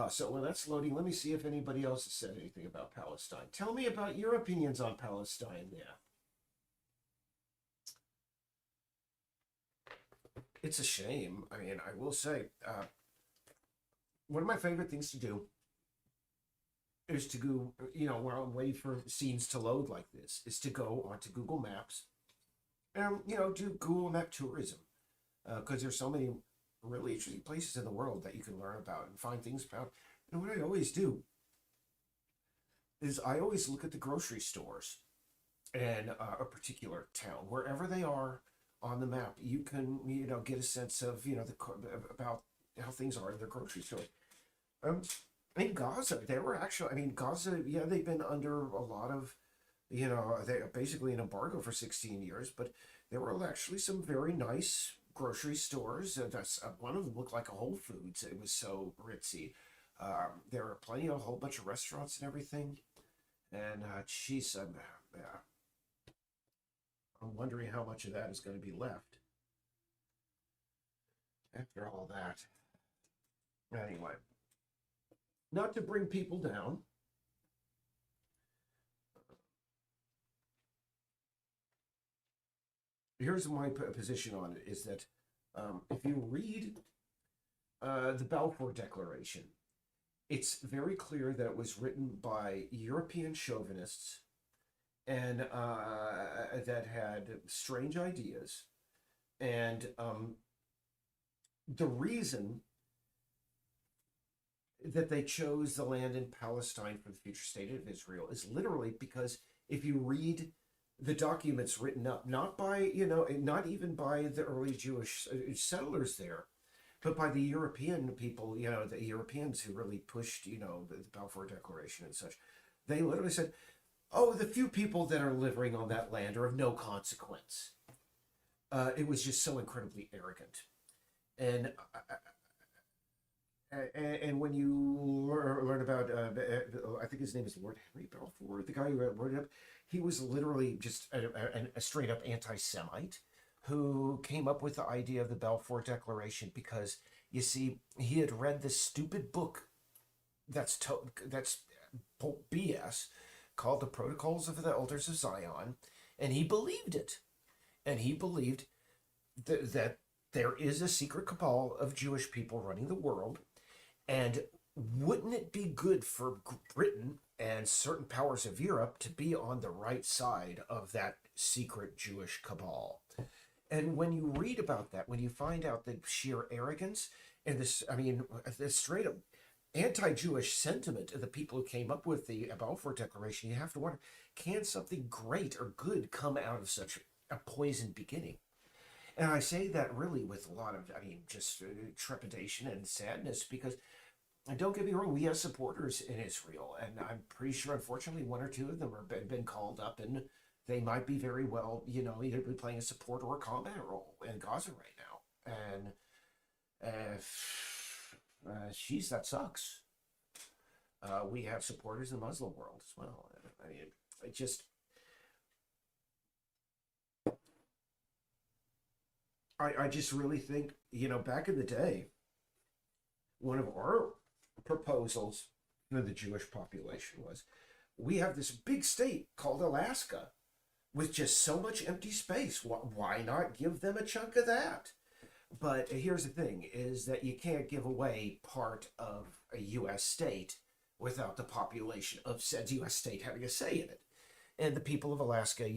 So when that's loading, let me see if anybody else has said anything about Palestine. Tell me about your opinions on Palestine there. It's a shame. I mean, I will say, one of my favorite things to do is to go, while I'm waiting for scenes to load like this, is to go onto Google Maps and, do Google Map tourism. Because there's so many really interesting places in the world that you can learn about and find things about. And what I always do is I always look at the grocery stores in a particular town, wherever they are on the map. You can get a sense of about how things are in their grocery store. In Gaza, Gaza, yeah, they've been under a lot of, they basically an embargo for 16 years, but there were actually some very nice grocery stores. One of them looked like a Whole Foods. It was so ritzy. There were a whole bunch of restaurants and everything. And geez, yeah. I'm wondering how much of that is going to be left after all that. Anyway, not to bring people down, here's my position on it: is that if you read the Balfour Declaration, it's very clear that it was written by European chauvinists and that had strange ideas. And the reason that they chose the land in Palestine for the future state of Israel is literally because if you read the documents written up, not by, not even by the early Jewish settlers there, but by the European people, the Europeans who really pushed, the Balfour Declaration and such, they literally said, oh, the few people that are living on that land are of no consequence. It was just so incredibly arrogant. And and when you learn about, I think his name is Lord Henry Balfour, the guy who wrote it up, he was literally just a straight up anti-Semite who came up with the idea of the Balfour Declaration because, you see, he had read this stupid book that's BS called the Protocols of the Elders of Zion, and he believed it. And he believed that there is a secret cabal of Jewish people running the world, and wouldn't it be good for Britain and certain powers of Europe to be on the right side of that secret Jewish cabal? And when you read about that, when you find out the sheer arrogance and this straight up anti-Jewish sentiment of the people who came up with the Balfour Declaration, you have to wonder, can something great or good come out of such a poisoned beginning? And I say that really with a lot of, just trepidation and sadness because, and don't get me wrong, we have supporters in Israel, and I'm pretty sure, unfortunately, one or two of them have been called up, and they might be very well, either be playing a support or a combat role in Gaza right now. And geez, that sucks. We have supporters in the Muslim world as well. It just, I just really think, back in the day, one of our proposals for the Jewish population was, we have this big state called Alaska with just so much empty space. Why not give them a chunk of that? But here's the thing, is that you can't give away part of a U.S. state without the population of said U.S. state having a say in it. And the people of Alaska,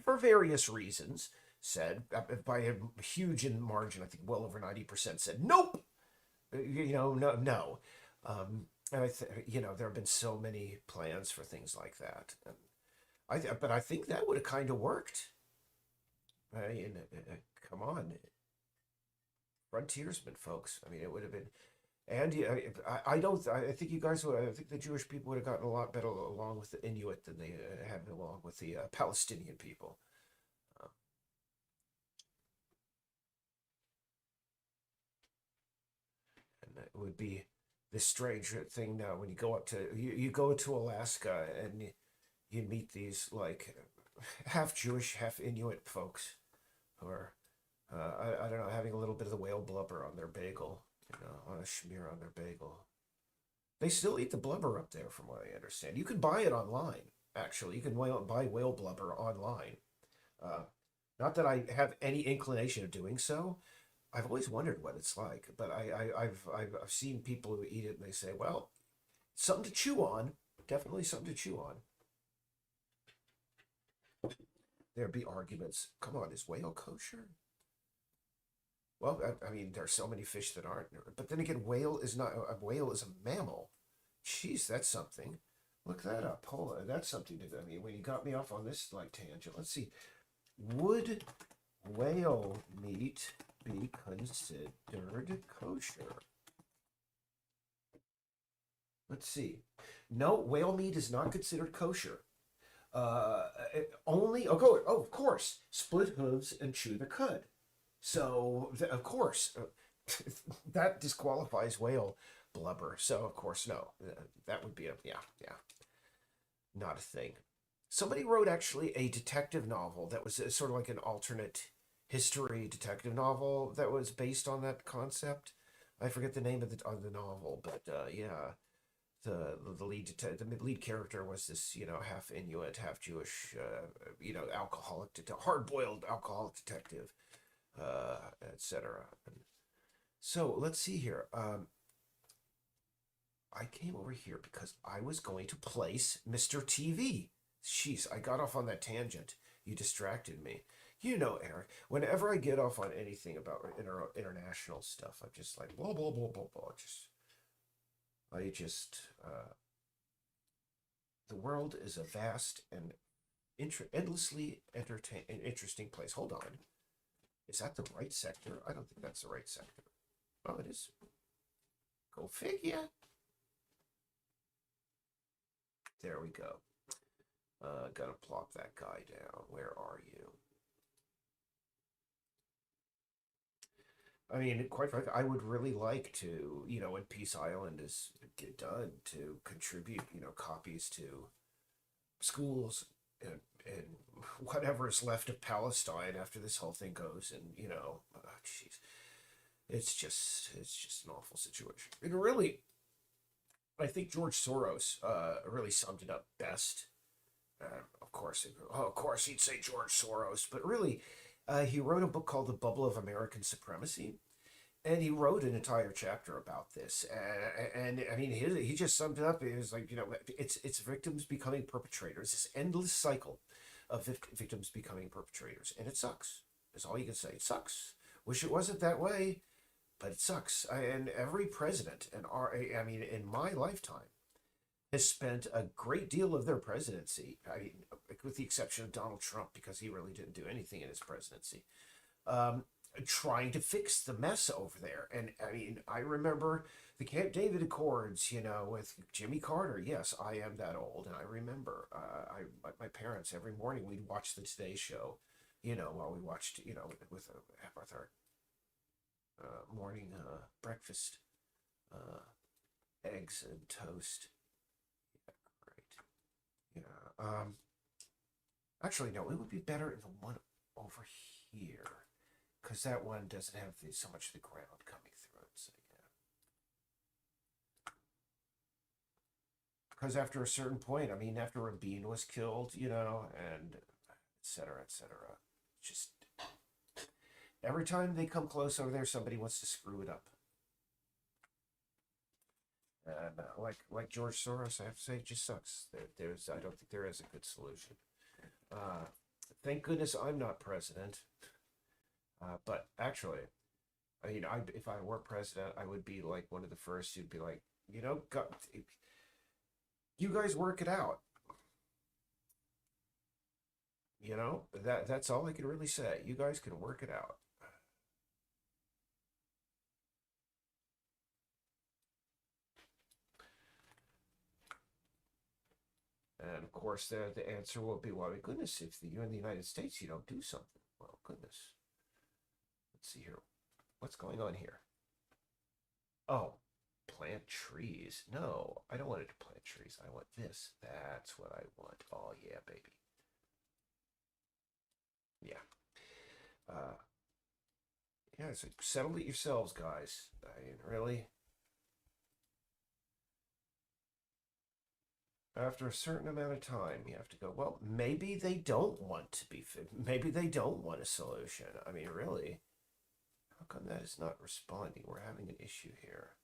for various reasons, said, by a huge margin, I think well over 90%, said, nope, no. And there have been so many plans for things like that. And but I think that would have kind of worked. Come on, frontiersmen, folks. It would have been, and I don't. I think you guys would. I think the Jewish people would have gotten a lot better along with the Inuit than they have along with the Palestinian people. And it would be this strange thing now when you go up to you go to Alaska and you meet these like half Jewish, half Inuit folks who are I don't know, having a little bit of the whale blubber on their bagel, on a schmear on their bagel. They still eat the blubber up there, from what I understand. You can buy it online. Actually, you can buy whale blubber online. Uh, Not that I have any inclination of doing so. I've always wondered what it's like, but I've seen people who eat it and they say, well, something to chew on. Definitely something to chew on. There'd be arguments. Come on, is whale kosher? Well, there's so many fish that aren't. But then again, whale is not a whale is a mammal. Jeez, that's something. Look that up. Hold on, that's something to. When you got me off on this tangent, let's see. Would whale meat be considered kosher? Let's see. No, whale meat is not considered kosher. Only of course, split hooves and chew the cud. So of course, that disqualifies whale blubber. So of course, no, that would be yeah, not a thing. Somebody wrote actually a detective novel that was sort of like an alternate history detective novel that was based on that concept. I forget the name of the novel, but yeah, the the lead character was this half Inuit, half Jewish alcoholic hard boiled alcoholic detective, etc. So let's see here. I came over here because I was going to place Mr. TV. Jeez, I got off on that tangent. You distracted me. You know, Eric, whenever I get off on anything about international stuff, I'm just like, blah, blah, blah, blah, blah. The world is a vast and endlessly interesting place. Hold on. Is that the right sector? I don't think that's the right sector. Oh, it is. Go figure. There we go. Gotta plop that guy down. Where are you? I mean, quite frankly, I would really like to, when Peace Island is get done, to contribute, copies to schools and whatever is left of Palestine after this whole thing goes. And jeez, it's just an awful situation. And really, I think George Soros really summed it up best. Of course, he'd say George Soros, but really, he wrote a book called The Bubble of American Supremacy, and he wrote an entire chapter about this. And I mean, he just summed it up. It was like, it's victims becoming perpetrators. This endless cycle of victims becoming perpetrators, and it sucks. That's all you can say. It sucks. Wish it wasn't that way, but it sucks. And every president, I mean, in my lifetime, has spent a great deal of their presidency. I mean, with the exception of Donald Trump, because he really didn't do anything in his presidency. Um, Trying to fix the mess over there. And I mean, I remember the Camp David Accords, with Jimmy Carter. Yes, I am that old, and I remember. My parents every morning we'd watch the Today Show, while we watched, with our morning breakfast, uh, eggs and toast. Great. Yeah. Actually, no, it would be better in the one over here, because that one doesn't have so much of the ground coming through it. So yeah. Because after a certain point, I mean, after Rabin was killed, and et cetera, et cetera, just every time they come close over there, somebody wants to screw it up. And like George Soros, I have to say, it just sucks. I don't think there is a good solution. Uh, thank goodness I'm not president. But actually, if I were president, I would be like one of the first who'd be like, you guys work it out. That's all I can really say. You guys can work it out. And of course, the answer will be, well, goodness, if you're in the United States, you don't do something. Well, goodness. Let's see here. What's going on here? Oh, plant trees. No, I don't want it to plant trees. I want this. That's what I want. Oh, yeah, baby. Yeah. Uh, yeah, so settle it yourselves, guys. I mean, really? After a certain amount of time, you have to go, well, maybe they don't want to be fit. Maybe they don't want a solution. I mean, really? How come that is not responding? We're having an issue here.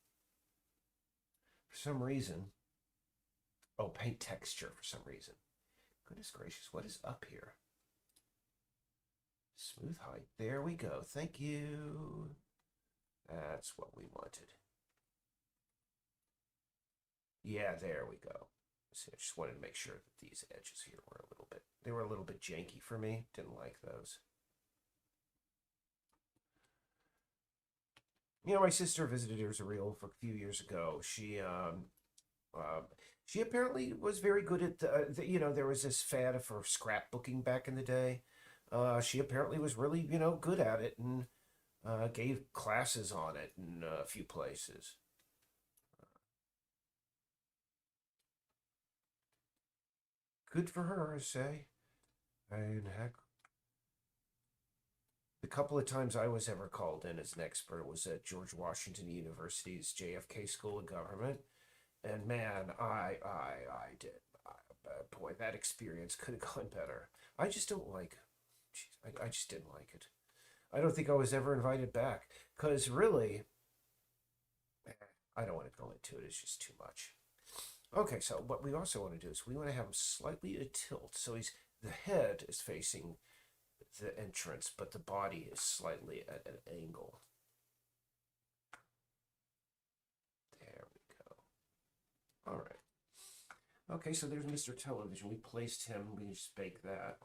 For some reason. Oh, paint texture for some reason. Goodness gracious, what is up here? Smooth height. There we go. Thank you. That's what we wanted. Yeah, there we go. See, I just wanted to make sure that these edges here were they were a little bit janky for me. Didn't like those. My sister visited Israel a few years ago. She apparently was very good at there was this fad for scrapbooking back in the day. She apparently was really good at it and gave classes on it in a few places. Good for her, I say. I mean, heck, the couple of times I was ever called in as an expert was at George Washington University's JFK School of Government, and man, I did. Boy, that experience could have gone better. I just don't like. I just didn't like it. I don't think I was ever invited back because really, I don't want to go into it. It's just too much. Okay, so what we also want to do is we want to have him slightly a tilt, so he's the head is facing the entrance, but the body is slightly at an angle. There we go. All right. Okay, so there's Mr. Television. We placed him. We just bake that.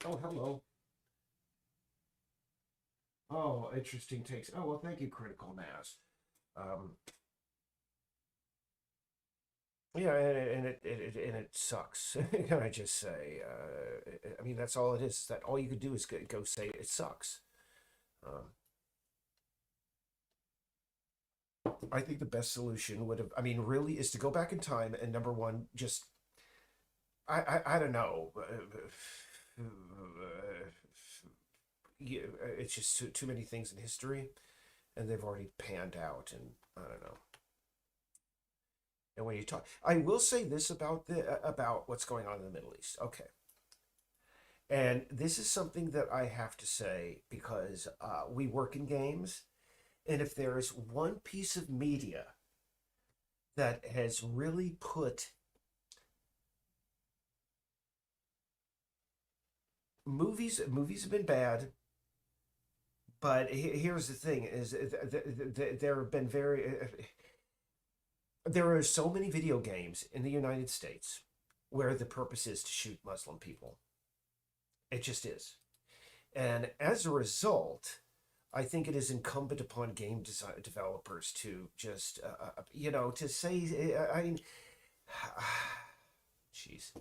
Oh, hello. Oh, interesting takes. Oh, well, thank you, Critical Mass. Um, yeah, and it sucks. Can I just say? I mean, that's all it is. That all you could do is go say it sucks. Um, I think the best solution would have, I mean, really, is to go back in time and number one, just I don't know. Yeah, it's just too many things in history, and they've already panned out, and I don't know. And when you talk, I will say this about the about what's going on in the Middle East. Okay, and this is something that I have to say because we work in games, and if there is one piece of media that has really put movies have been bad, but here's the thing: is there have been there are so many video games in the United States where the purpose is to shoot Muslim people. It just is. And as a result, I think it is incumbent upon game developers to just, to say, I mean, jeez.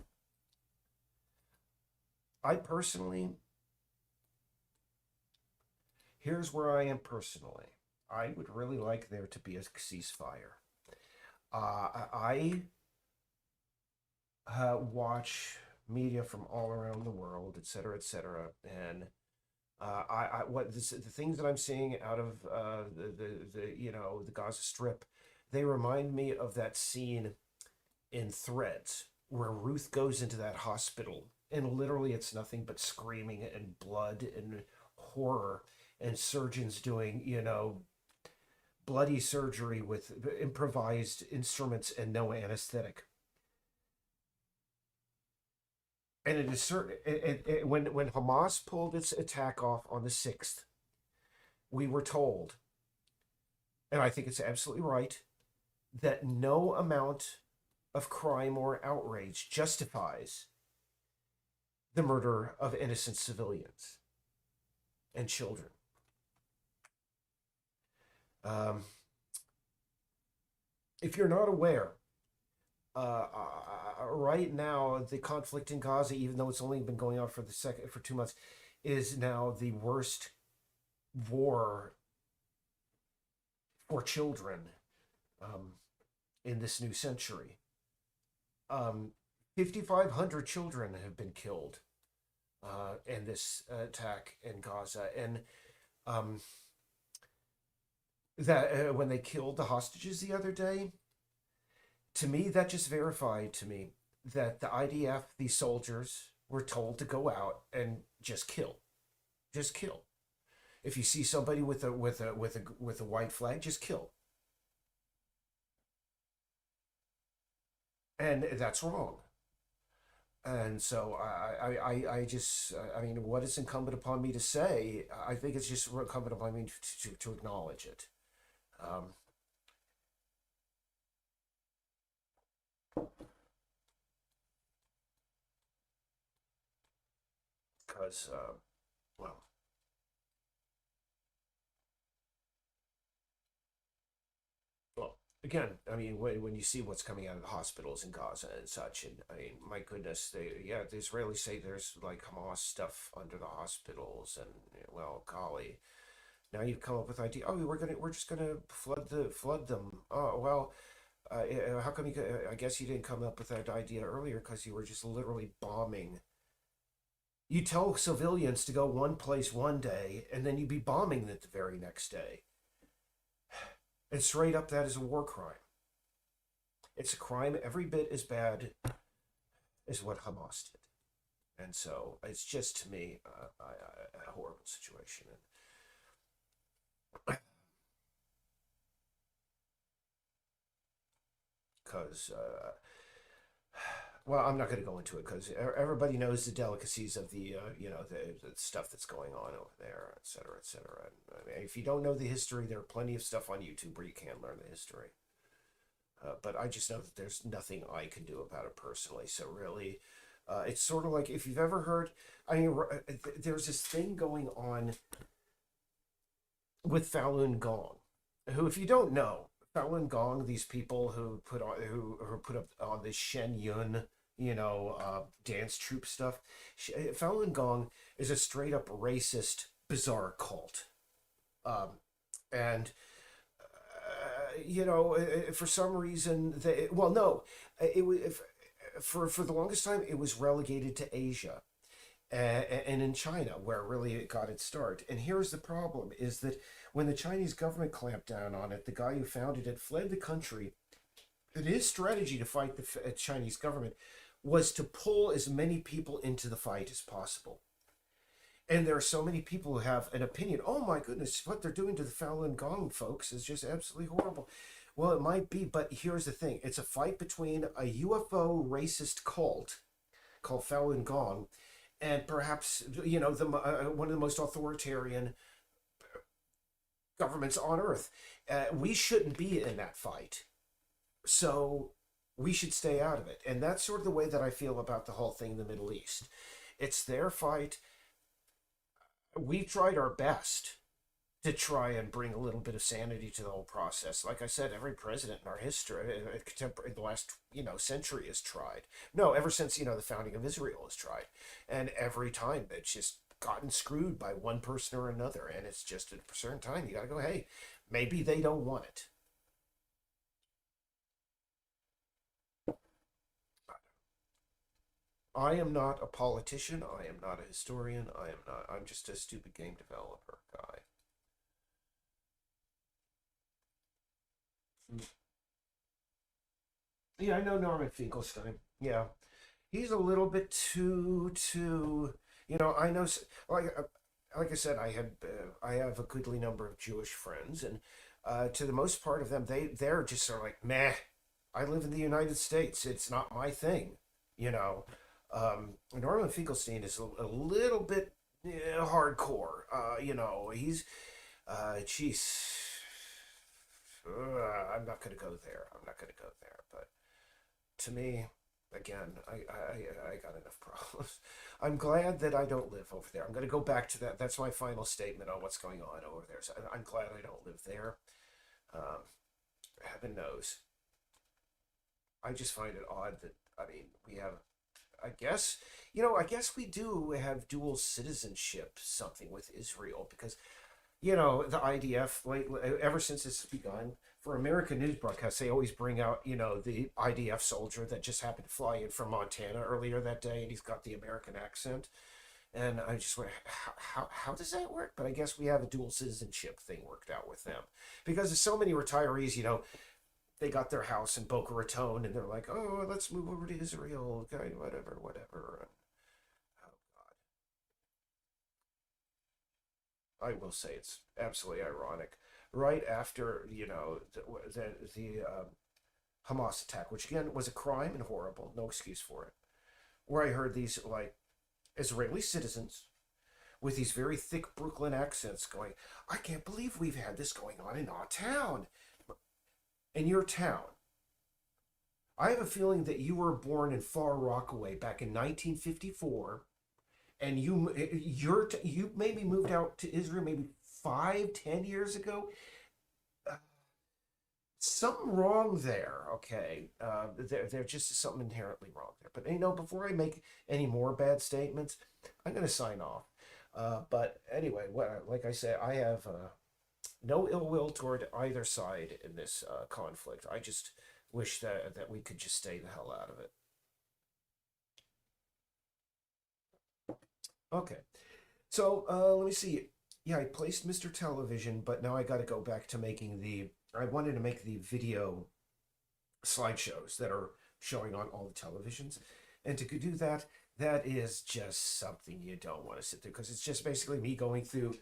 I personally, here's where I am personally. I would really like there to be a ceasefire. I watch media from all around the world, et cetera, and the things that I'm seeing out of the Gaza Strip, they remind me of that scene in Threads where Ruth goes into that hospital and literally it's nothing but screaming and blood and horror and surgeons doing bloody surgery with improvised instruments and no anesthetic. And it is certain when Hamas pulled its attack off on the 6th, we were told, and I think it's absolutely right, that no amount of crime or outrage justifies the murder of innocent civilians and children. Um, if you're not aware, right now the conflict in Gaza, even though it's only been going on for 2 months, is now the worst war for children um, in this new century. 5,500 children have been killed in this attack in Gaza, and um, that when they killed the hostages the other day, to me that just verified to me that the IDF, these soldiers, were told to go out and just kill. If you see somebody with a white flag, just kill, and that's wrong. And so I just, I mean, what is incumbent upon me to say? I think it's just incumbent upon me to acknowledge it. Um, because, well, well, again, I mean, when you see what's coming out of the hospitals in Gaza and such, and I mean, my goodness, the Israelis say there's like Hamas stuff under the hospitals, and well, golly, Now you've come up with idea. Oh, we're just gonna flood them. Oh well, how come I guess you didn't come up with that idea earlier because you were just literally bombing. You tell civilians to go one place one day, and then you'd be bombing it the very next day. And straight up, that is a war crime. It's a crime every bit as bad as what Hamas did. And so it's just to me a horrible situation. Because well, I'm not going to go into it because everybody knows the delicacies of the the stuff that's going on over there, et cetera, et cetera. And, I mean, if you don't know the history, there are plenty of stuff on YouTube where you can learn the history. But I just know that there's nothing I can do about it personally. So really, it's sort of like if you've ever heard. I mean, there's this thing going on with Falun Gong, who, if you don't know, Falun Gong, these people who put up on this Shen Yun, dance troupe stuff. Falun Gong is a straight up racist, bizarre cult, um, and for some reason they well no, it was for the longest time it was relegated to Asia and in China, where really it got its start. And here's the problem: is that when the Chinese government clamped down on it, the guy who founded it fled the country. And his strategy to fight the Chinese government was to pull as many people into the fight as possible. And there are so many people who have an opinion. Oh my goodness, what they're doing to the Falun Gong folks is just absolutely horrible. Well, it might be, but here's the thing: it's a fight between a UFO racist cult called Falun Gong and perhaps one of the most authoritarian governments on earth. We shouldn't be in that fight, so we should stay out of it. And that's sort of the way that I feel about the whole thing in the Middle East. It's their fight. We tried our best to try and bring a little bit of sanity to the whole process. Like I said, every president in our history, in the last century, has tried. No, ever since the founding of Israel has tried, and every time it's just gotten screwed by one person or another. And it's just at a certain time you got to go, hey, maybe they don't want it. I am not a politician. I am not a historian. I am not. I'm just a stupid game developer guy. Yeah, I know Norman Finkelstein. Yeah, he's a little bit too. I know. Like I said, I have a goodly number of Jewish friends, and to the most part of them, they're just sort of like, meh. I live in the United States. It's not my thing. You know. Norman Finkelstein is a little bit hardcore. He's jeez. I'm not gonna go there. I'm not gonna go there. But to me, again, I got enough problems. I'm glad that I don't live over there. I'm gonna go back to that. That's my final statement on what's going on over there. So I'm glad I don't live there. Um, Heaven knows. I just find it odd that I mean we have. I guess we do have dual citizenship, something with Israel, because the IDF, ever since it's begun, for American news broadcasts, they always bring out, the IDF soldier that just happened to fly in from Montana earlier that day, and he's got the American accent. And I just went, how does that work? But I guess we have a dual citizenship thing worked out with them. Because there's so many retirees, they got their house in Boca Raton, and they're like, oh, let's move over to Israel, okay, whatever, whatever. And, oh, God. I will say it's absolutely ironic. Right after, the Hamas attack, which again was a crime and horrible, no excuse for it, where I heard these, like, Israeli citizens with these very thick Brooklyn accents going, I can't believe we've had this going on in our town. In your town. I have a feeling that you were born in Far Rockaway back in 1954, and you maybe moved out to Israel maybe 5, 10 years ago. Uh, Something wrong there. Okay, there just is something inherently wrong there. But before I make any more bad statements, I'm going to sign off. But anyway, like I said, I have. no ill will toward either side in this conflict. I just wish that we could just stay the hell out of it. Okay, so let me see. Yeah, I placed Mr. Television, but now I got to go back to making the. I wanted to make the video slideshows that are showing on all the televisions, and to do that, that is just something you don't want to sit through because it's just basically me going through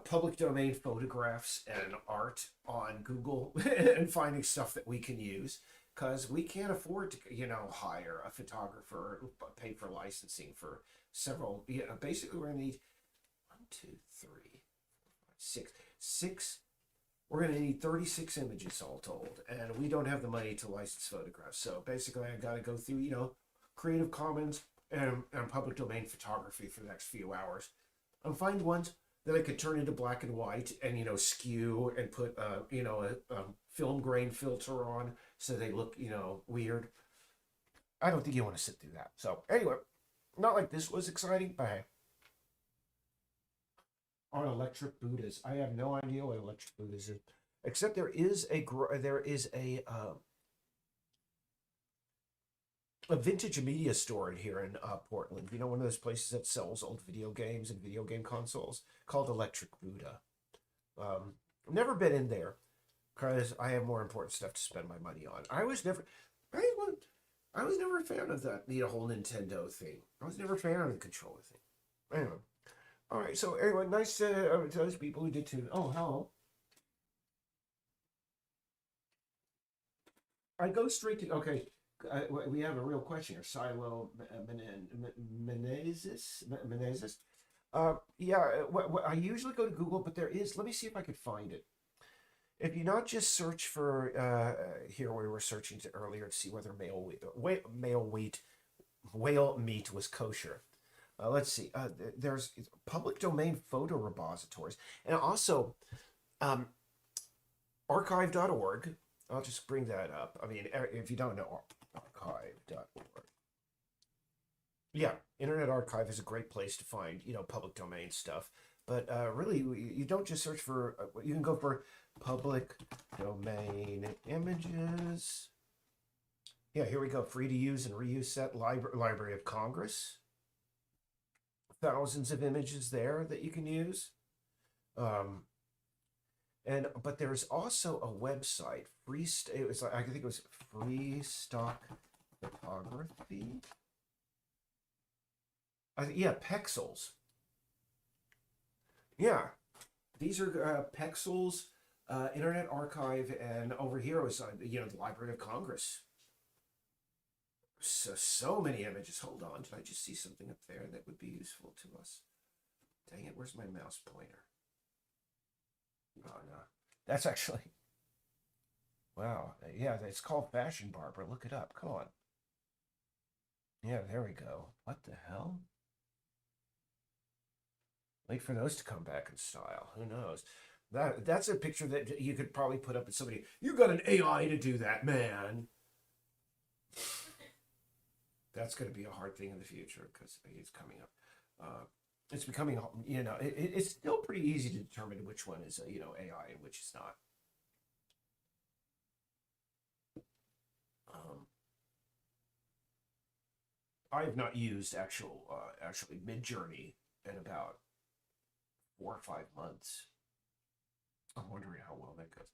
public domain photographs and art on Google and finding stuff that we can use because we can't afford to, hire a photographer, pay for licensing for several. Basically, we're going to need one, two, three, six. We're going to need 36 images all told, and we don't have the money to license photographs. So basically, I got to go through, Creative Commons and public domain photography for the next few hours and find ones that I could turn into black and white and skew and put a film grain filter on so they look weird. I don't think you want to sit through that. So anyway, not like this was exciting, but hey. On electric Buddhas, I have no idea what electric Buddhas is, except there is a vintage media store in here in Portland. One of those places that sells old video games and video game consoles called Electric Buddha. Never been in there because I have more important stuff to spend my money on. I was never a fan of that whole Nintendo thing. I was never a fan of the controller thing. Anyway, all right. So anyway, nice to those people who did tune. Oh, hello. I go straight to okay. We have a real question here. Silo Menezes. Yeah, I usually go to Google, but there is. Let me see if I could find it. If you not just search for here, we were searching earlier to see whether whale meat was kosher. Let's see. There's public domain photo repositories, and also um, archive.org. I'll just bring that up. I mean, if you don't know archive.org. Yeah, Internet Archive is a great place to find, public domain stuff. But really, you don't just search for, you can go for public domain images. Yeah, here we go. Free to use and reuse set Library of Congress. Thousands of images there that you can use. But there's also a website, it was I think it was Free Stock Photography. Yeah, Pexels. Yeah, these are Pexels, Internet Archive, and over here is the Library of Congress. So many images. Hold on, did I just see something up there that would be useful to us? Dang it, where's my mouse pointer? Oh no, that's actually wow. Yeah, it's called Fashion Barber. Look it up. Come on. Yeah, there we go. What the hell? Wait for those to come back in style. Who knows? That's a picture that you could probably put up at somebody. You got an AI to do that, man. That's going to be a hard thing in the future because it's coming up. It's becoming, it's still pretty easy to determine which one is, AI and which is not. I have not used actually Midjourney in about 4 or 5 months. I'm wondering how well that goes.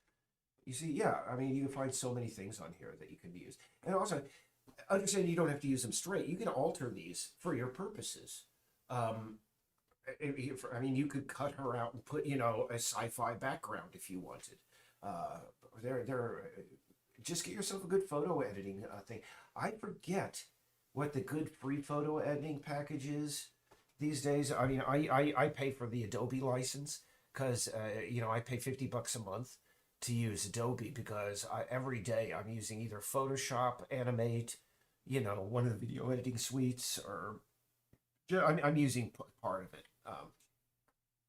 You see, yeah, I mean, you can find so many things on here that you can use. And also, understand you don't have to use them straight. You can alter these for your purposes. I mean, you could cut her out and put, a sci-fi background if you wanted. They're just get yourself a good photo editing thing. I forget what the good free photo editing package is these days. I mean, I pay for the Adobe license because, I pay $50 a month to use Adobe because every day I'm using either Photoshop, Animate, one of the video editing suites, or I'm using part of it.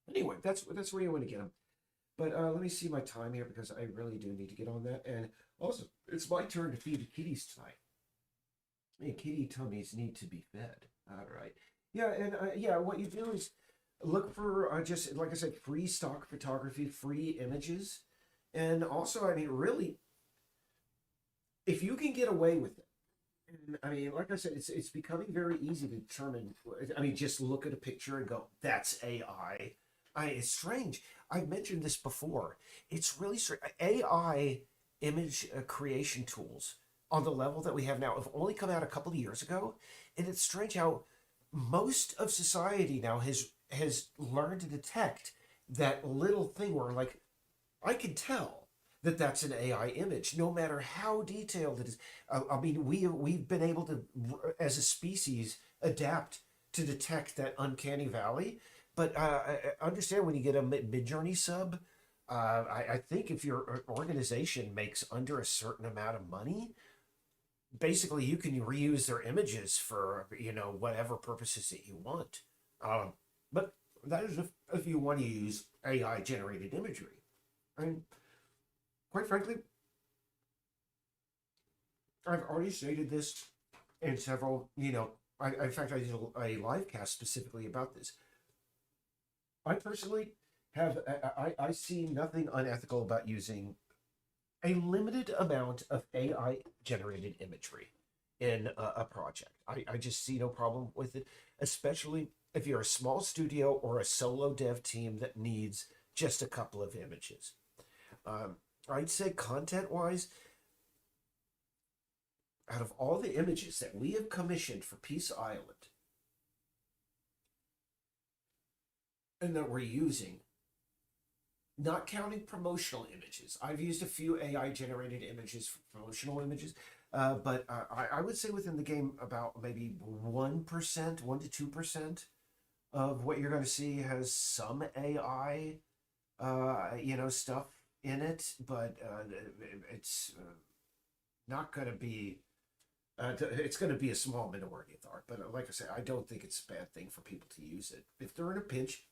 Anyway, that's where you want to get them. But let me see my time here because I really do need to get on that. And also, it's my turn to feed the kitties tonight. Kitty tummies need to be fed. All right. Yeah, and what you do is Look for just like I said, free stock photography, free images, and also, I mean, really, if you can get away with it. And, I mean, like I said, it's becoming very easy to determine. I mean, just look at a picture and go, "That's AI." It's strange. I've mentioned this before. It's really strange. AI image creation tools on the level that we have now have only come out a couple of years ago, and it's strange how most of society now has learned to detect that little thing where, like, I can tell that that's an AI image, no matter how detailed it is. I mean, we've been able to, as a species, adapt to detect that uncanny valley. But understand when you get a Midjourney sub, I think if your organization makes under a certain amount of money, basically you can reuse their images for whatever purposes that you want. Um, but that is if you want to use AI generated imagery. I mean, quite frankly, I've already stated this in several, in fact, I did a live cast specifically about this. I personally I see nothing unethical about using a limited amount of AI generated imagery in a project. I just see no problem with it, especially if you're a small studio or a solo dev team that needs just a couple of images. Um, I'd say content wise, out of all the images that we have commissioned for Peace Island and that we're using, not counting promotional images, I've used a few AI generated images for promotional images, but I would say within the game about maybe 1%, 1 to 2% of what you're going to see has some AI, stuff in it, but it's not going to be it's going to be a small minority of art, but like I said, I don't think it's a bad thing for people to use it if they're in a pinch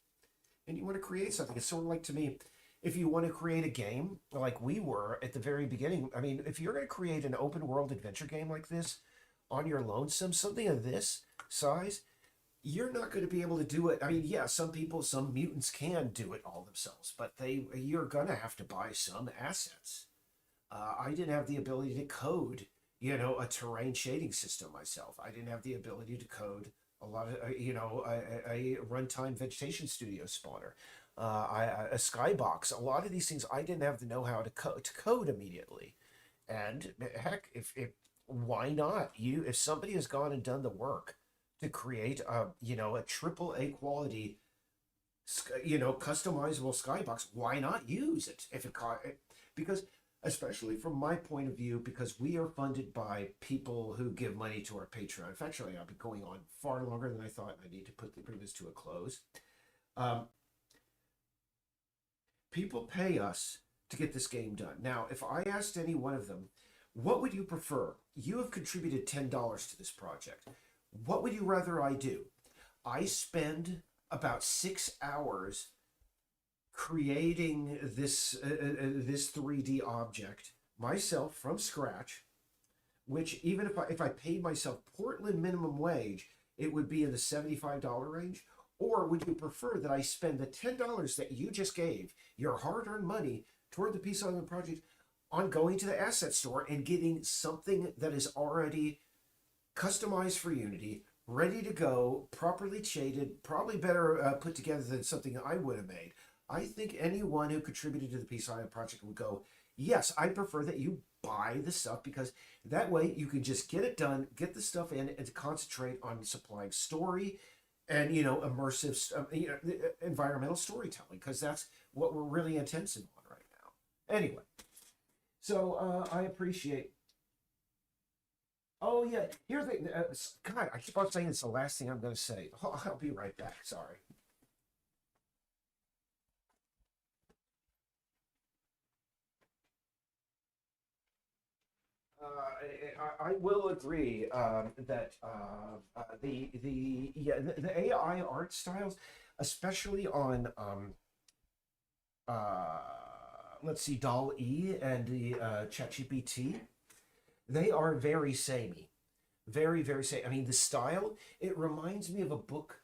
and you want to create something. It's sort of like to me, if you want to create a game like we were at the very beginning. I mean, if you're going to create an open world adventure game like this on your lonesome, something of this size, you're not going to be able to do it. I mean, yeah, some people, some mutants can do it all themselves, but you're going to have to buy some assets. I didn't have the ability to code, a terrain shading system myself. I didn't have the ability to code a lot of, a runtime vegetation studio spawner, a skybox. A lot of these things I didn't have the know-how to code immediately. And heck, if why not you? If somebody has gone and done the work to create a triple A quality, customizable skybox, why not use it if it because especially from my point of view, because we are funded by people who give money to our Patreon. Actually, I'll be going on far longer than I thought. I need to bring this to a close. Um, People pay us to get this game done. Now, if I asked any one of them, what would you prefer? You have contributed $10 to this project. What would you rather I do? I spend about 6 hours creating this 3D object myself from scratch, which even if I paid myself Portland minimum wage, it would be in the $75 range. Or would you prefer that I spend the $10 that you just gave, your hard-earned money, toward the Peace Island project, on going to the asset store and getting something that is already customized for Unity, ready to go, properly shaded, probably better put together than something I would have made? I think anyone who contributed to the Peace Island project would go, yes, I prefer that you buy the stuff, because that way you can just get it done, get the stuff in, and to concentrate on supplying story and immersive environmental storytelling, because that's what we're really intensive on right now. Anyway, so I appreciate. Oh yeah, here's the God. I keep on saying it's the last thing I'm going to say. I'll be right back. Sorry. I will agree that the AI art styles, especially on uh, let's see, Doll E and the ChatGPT, they are very samey, very very samey. I mean, the style, it reminds me of a book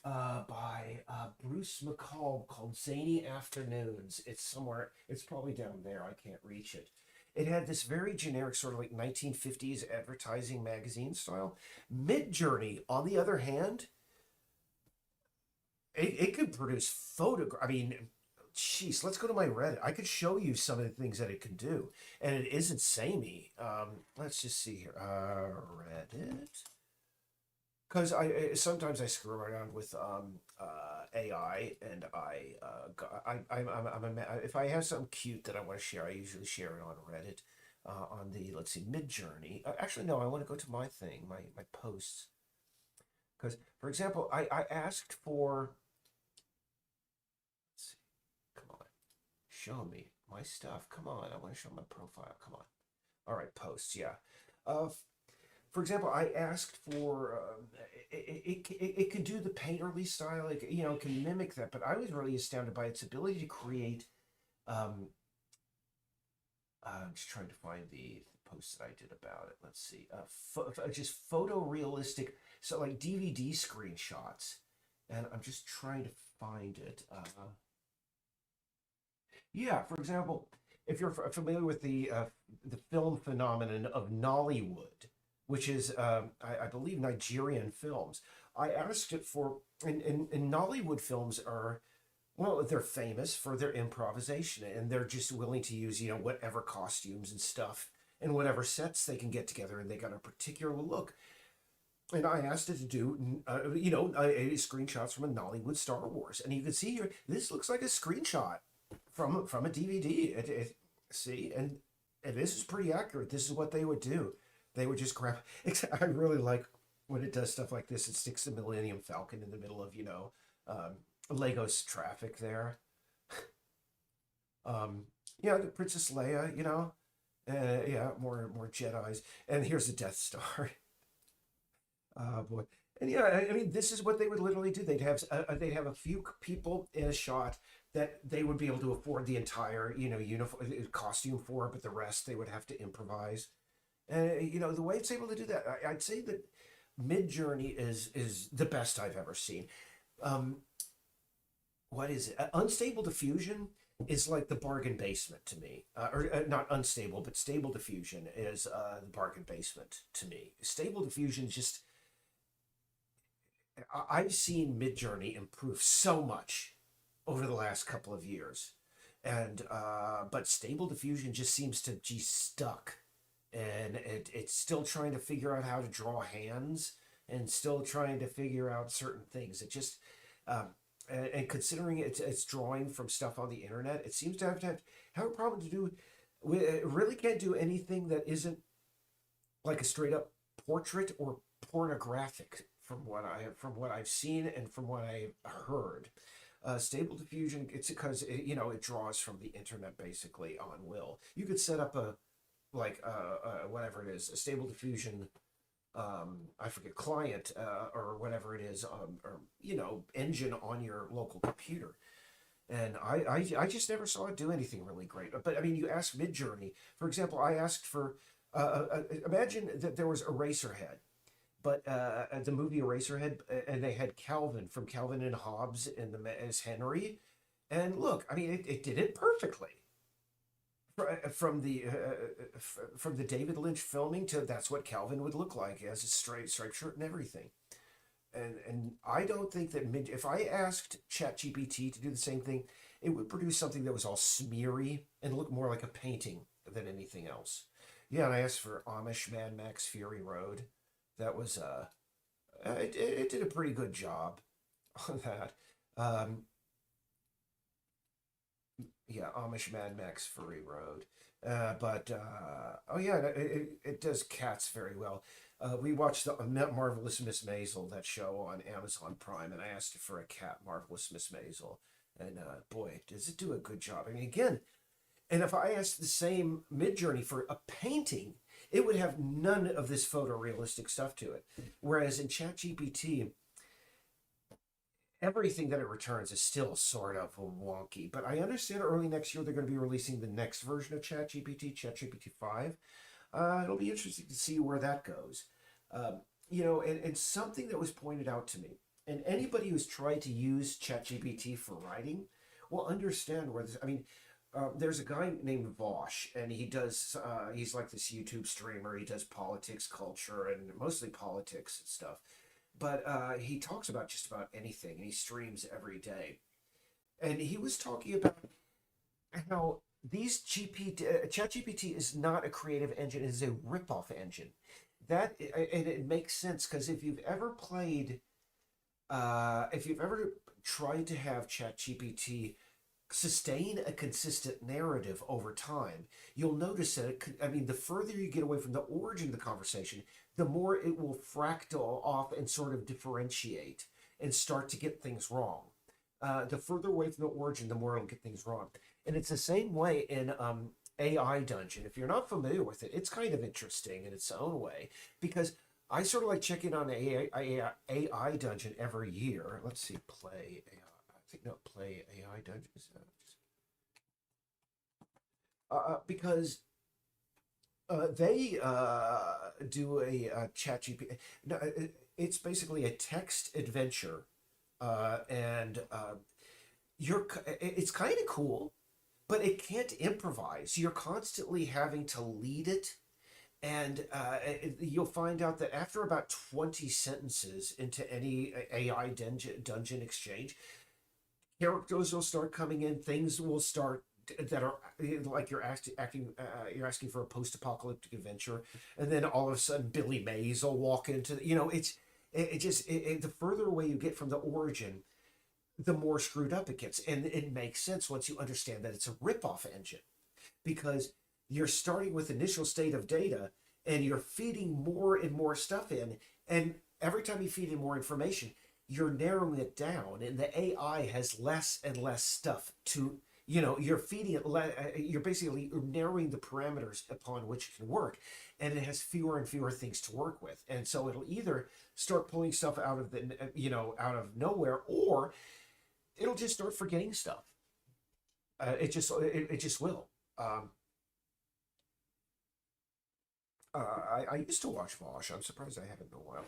by Bruce McCall called Zany Afternoons. It's somewhere, it's probably down there. I can't reach it. It had this very generic sort of like 1950s advertising magazine style. Midjourney, on the other hand, it could produce photograph. I mean, jeez, let's go to my Reddit. I could show you some of the things that it can do, and it isn't samey. Let's just see here. Reddit, because sometimes I screw around with AI, and if I have something cute that I want to share, I usually share it on Reddit. On the, let's see, Midjourney. Actually, no, I want to go to my thing, my posts, because for example, I asked for. Let's see, come on, show me my stuff. Come on, I want to show my profile. Come on. All right, posts. Yeah. Uh, for example, I asked for it could do the painterly style, like can mimic that. But I was really astounded by its ability to create. Um, I'm just trying to find the post that I did about it. Let's see, just photorealistic, so like DVD screenshots, and I'm just trying to find it. Yeah, for example, if you're familiar with the film phenomenon of Nollywood, which is I believe Nigerian films, I asked it for, and Nollywood films are, well, they're famous for their improvisation, and they're just willing to use whatever costumes and stuff and whatever sets they can get together, and they got a particular look. And I asked it to do, screenshots from a Nollywood Star Wars, and you can see here this looks like a screenshot from a DVD. See, and this is pretty accurate. This is what they would do. They would just grab. I really like when it does stuff like this. It sticks the Millennium Falcon in the middle of Lagos traffic there. Yeah, the Princess Leia. Yeah, more Jedi's, and here's the Death Star. Boy. And yeah, I mean, this is what they would literally do. They'd have a few people in a shot that they would be able to afford the entire, uniform costume for, but the rest they would have to improvise. And the way it's able to do that, I'd say that Midjourney is the best I've ever seen. Um, what is it? Unstable diffusion is like the bargain basement to me, or not unstable, but stable diffusion is the bargain basement to me. Stable diffusion just I've seen Midjourney improve so much over the last couple of years, and but Stable Diffusion just seems to be stuck, and it's still trying to figure out how to draw hands, and still trying to figure out certain things. It just and considering it's drawing from stuff on the internet, it seems to have a problem to do. It really can't do anything that isn't like a straight up portrait or pornographic from what I've seen and from what I've heard. Stable diffusion, it's because it draws from the internet basically on will. You could set up a like whatever it is, a stable diffusion, I forget, client, or whatever it is, or engine on your local computer. And I just never saw it do anything really great. But I mean, you ask Midjourney, for example. I asked for imagine that there was Eraserhead, but the movie Eraserhead, and they had Calvin from Calvin and Hobbes in as Henry, and look, I mean, it did it perfectly. From the David Lynch filming to that's what Calvin would look like. He has a striped shirt and everything. And I don't think that if I asked ChatGPT to do the same thing, it would produce something that was all smeary and look more like a painting than anything else. Yeah, and I asked for Amish Mad Max Fury Road. That was it did a pretty good job on that. Um, yeah, Amish Mad Max Fury Road. But oh yeah, it does cats very well. We watched the Marvelous Miss Maisel, that show on Amazon Prime, and I asked it for a cat, Marvelous Miss Maisel, and boy, does it do a good job. I mean, again, and if I asked the same Midjourney for a painting, it would have none of this photorealistic stuff to it. Whereas in ChatGPT, everything that it returns is still sort of wonky. But I understand early next year they're going to be releasing the next version of ChatGPT, ChatGPT 5. It'll be interesting to see where that goes. And something that was pointed out to me, And anybody who's tried to use ChatGPT for writing will understand where this. I mean, there's a guy named Vosh, and he does. He's like this YouTube streamer. He does politics, culture, and mostly politics and stuff. But he talks about just about anything, and he streams every day. And he was talking about how these ChatGPT is not a creative engine; it is a rip-off engine. That and it makes sense because if you've ever tried to have ChatGPT sustain a consistent narrative over time, you'll notice that I mean, the further you get away from the origin of the conversation, the more it will fractal off and sort of differentiate and start to get things wrong. The further away from the origin, the more it'll get things wrong. And it's the same way in AI Dungeon. If you're not familiar with it, it's kind of interesting in its own way because I sort of like checking on AI Dungeon every year. Let's see, play AI. I think no, play AI Dungeon. Because they do a chat GPT. No, it's basically a text adventure, and it's kind of cool, but it can't improvise. You're constantly having to lead it, and you'll find out that after about 20 sentences into any AI dungeon exchange, characters will start coming in, things will start that are like you're asking for a post-apocalyptic adventure, and then all of a sudden Billy Mays will walk into the further away you get from the origin, the more screwed up it gets, and it makes sense once you understand that it's a rip-off engine because you're starting with initial state of data and you're feeding more and more stuff in, and every time you feed in more information, you're narrowing it down, and the AI has less and less stuff to, you're feeding it, you're basically narrowing the parameters upon which it can work, and it has fewer and fewer things to work with. And so it'll either start pulling stuff out of out of nowhere, or it'll just start forgetting stuff. It just will. I used to watch Vosh. I'm surprised I haven't in a while.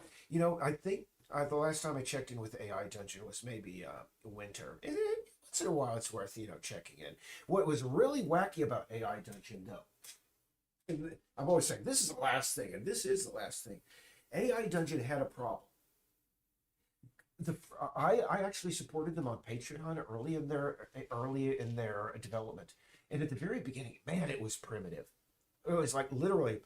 I think the last time I checked in with AI Dungeon was maybe winter. Once in a while, it's worth checking in. What was really wacky about AI Dungeon, though, and I'm always saying this is the last thing, and this is the last thing. AI Dungeon had a problem. I actually supported them on Patreon early in their development, and at the very beginning, man, it was primitive. It was like literally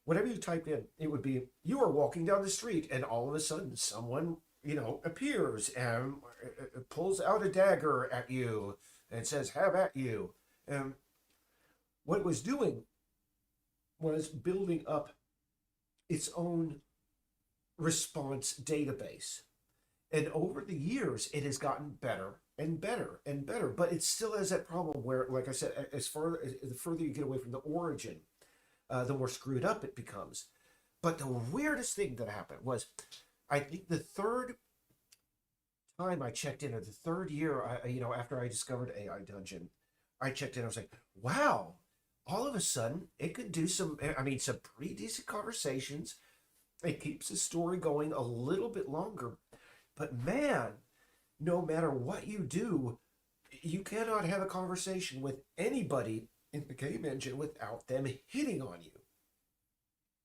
whatever you typed in, it would be you are walking down the street, and all of a sudden someone appears and pulls out a dagger at you and says "Have at you." And what it was doing was building up its own response database. And over the years, it has gotten better and better and better. But it still has that problem where, like I said, the further you get away from the origin, the more screwed up it becomes. But the weirdest thing that happened was, I think the third time I checked in, or the third year, after I discovered AI Dungeon, I checked in. I was like, wow! All of a sudden, it could do some pretty decent conversations. It keeps the story going a little bit longer. But man, no matter what you do, you cannot have a conversation with anybody in the game engine without them hitting on you.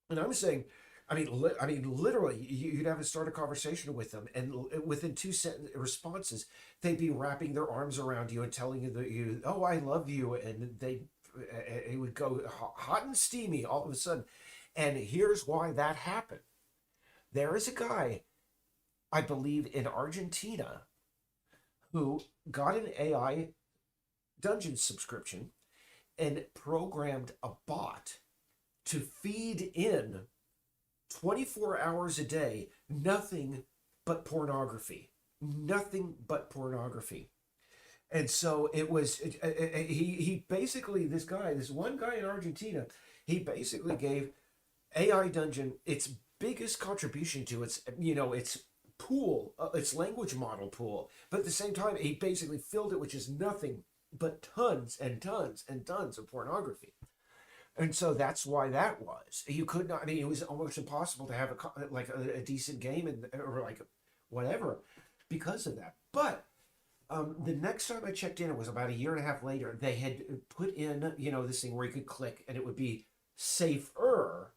And I'm saying, literally, you'd have to start a conversation with them, and within two sentence responses, they'd be wrapping their arms around you and telling you that oh, I love you, and it would go hot and steamy all of a sudden. And here's why that happened. There is a guy, I believe, in Argentina, who got an AI Dungeon subscription and programmed a bot to feed in 24 hours a day, nothing but pornography. Nothing but pornography. And so it was, he basically, this one guy in Argentina, he basically gave AI Dungeon its biggest contribution to its pool, its language model pool. But at the same time, he basically filled it with just nothing but tons and tons and tons of pornography. And so that's why that was. You could not, it was almost impossible to have a decent game or like whatever. because of that. But the next time I checked in, it was about a year and a half later. They had put in, this thing where you could click and it would be safer,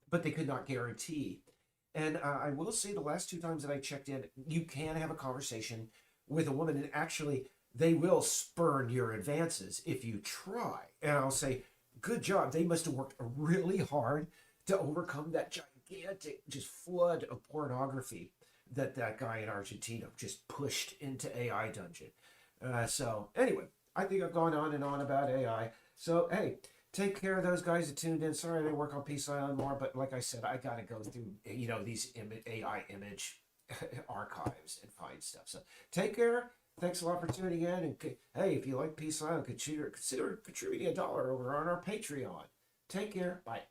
but they could not guarantee. And I will say the last two times that I checked in, you can have a conversation with a woman, and actually, they will spurn your advances if you try. And I'll say, good job. They must have worked really hard to overcome that gigantic just flood of pornography that guy in Argentina just pushed into AI Dungeon. So anyway, I think I've gone on and on about AI. So hey, take care of those guys that tuned in. Sorry I didn't work on Peace Island more, but like I said, I got to go through these AI image archives and find stuff. So take care. Thanks a lot for tuning in. And hey, if you like Peace Island, consider contributing $1 over on our Patreon. Take care. Bye.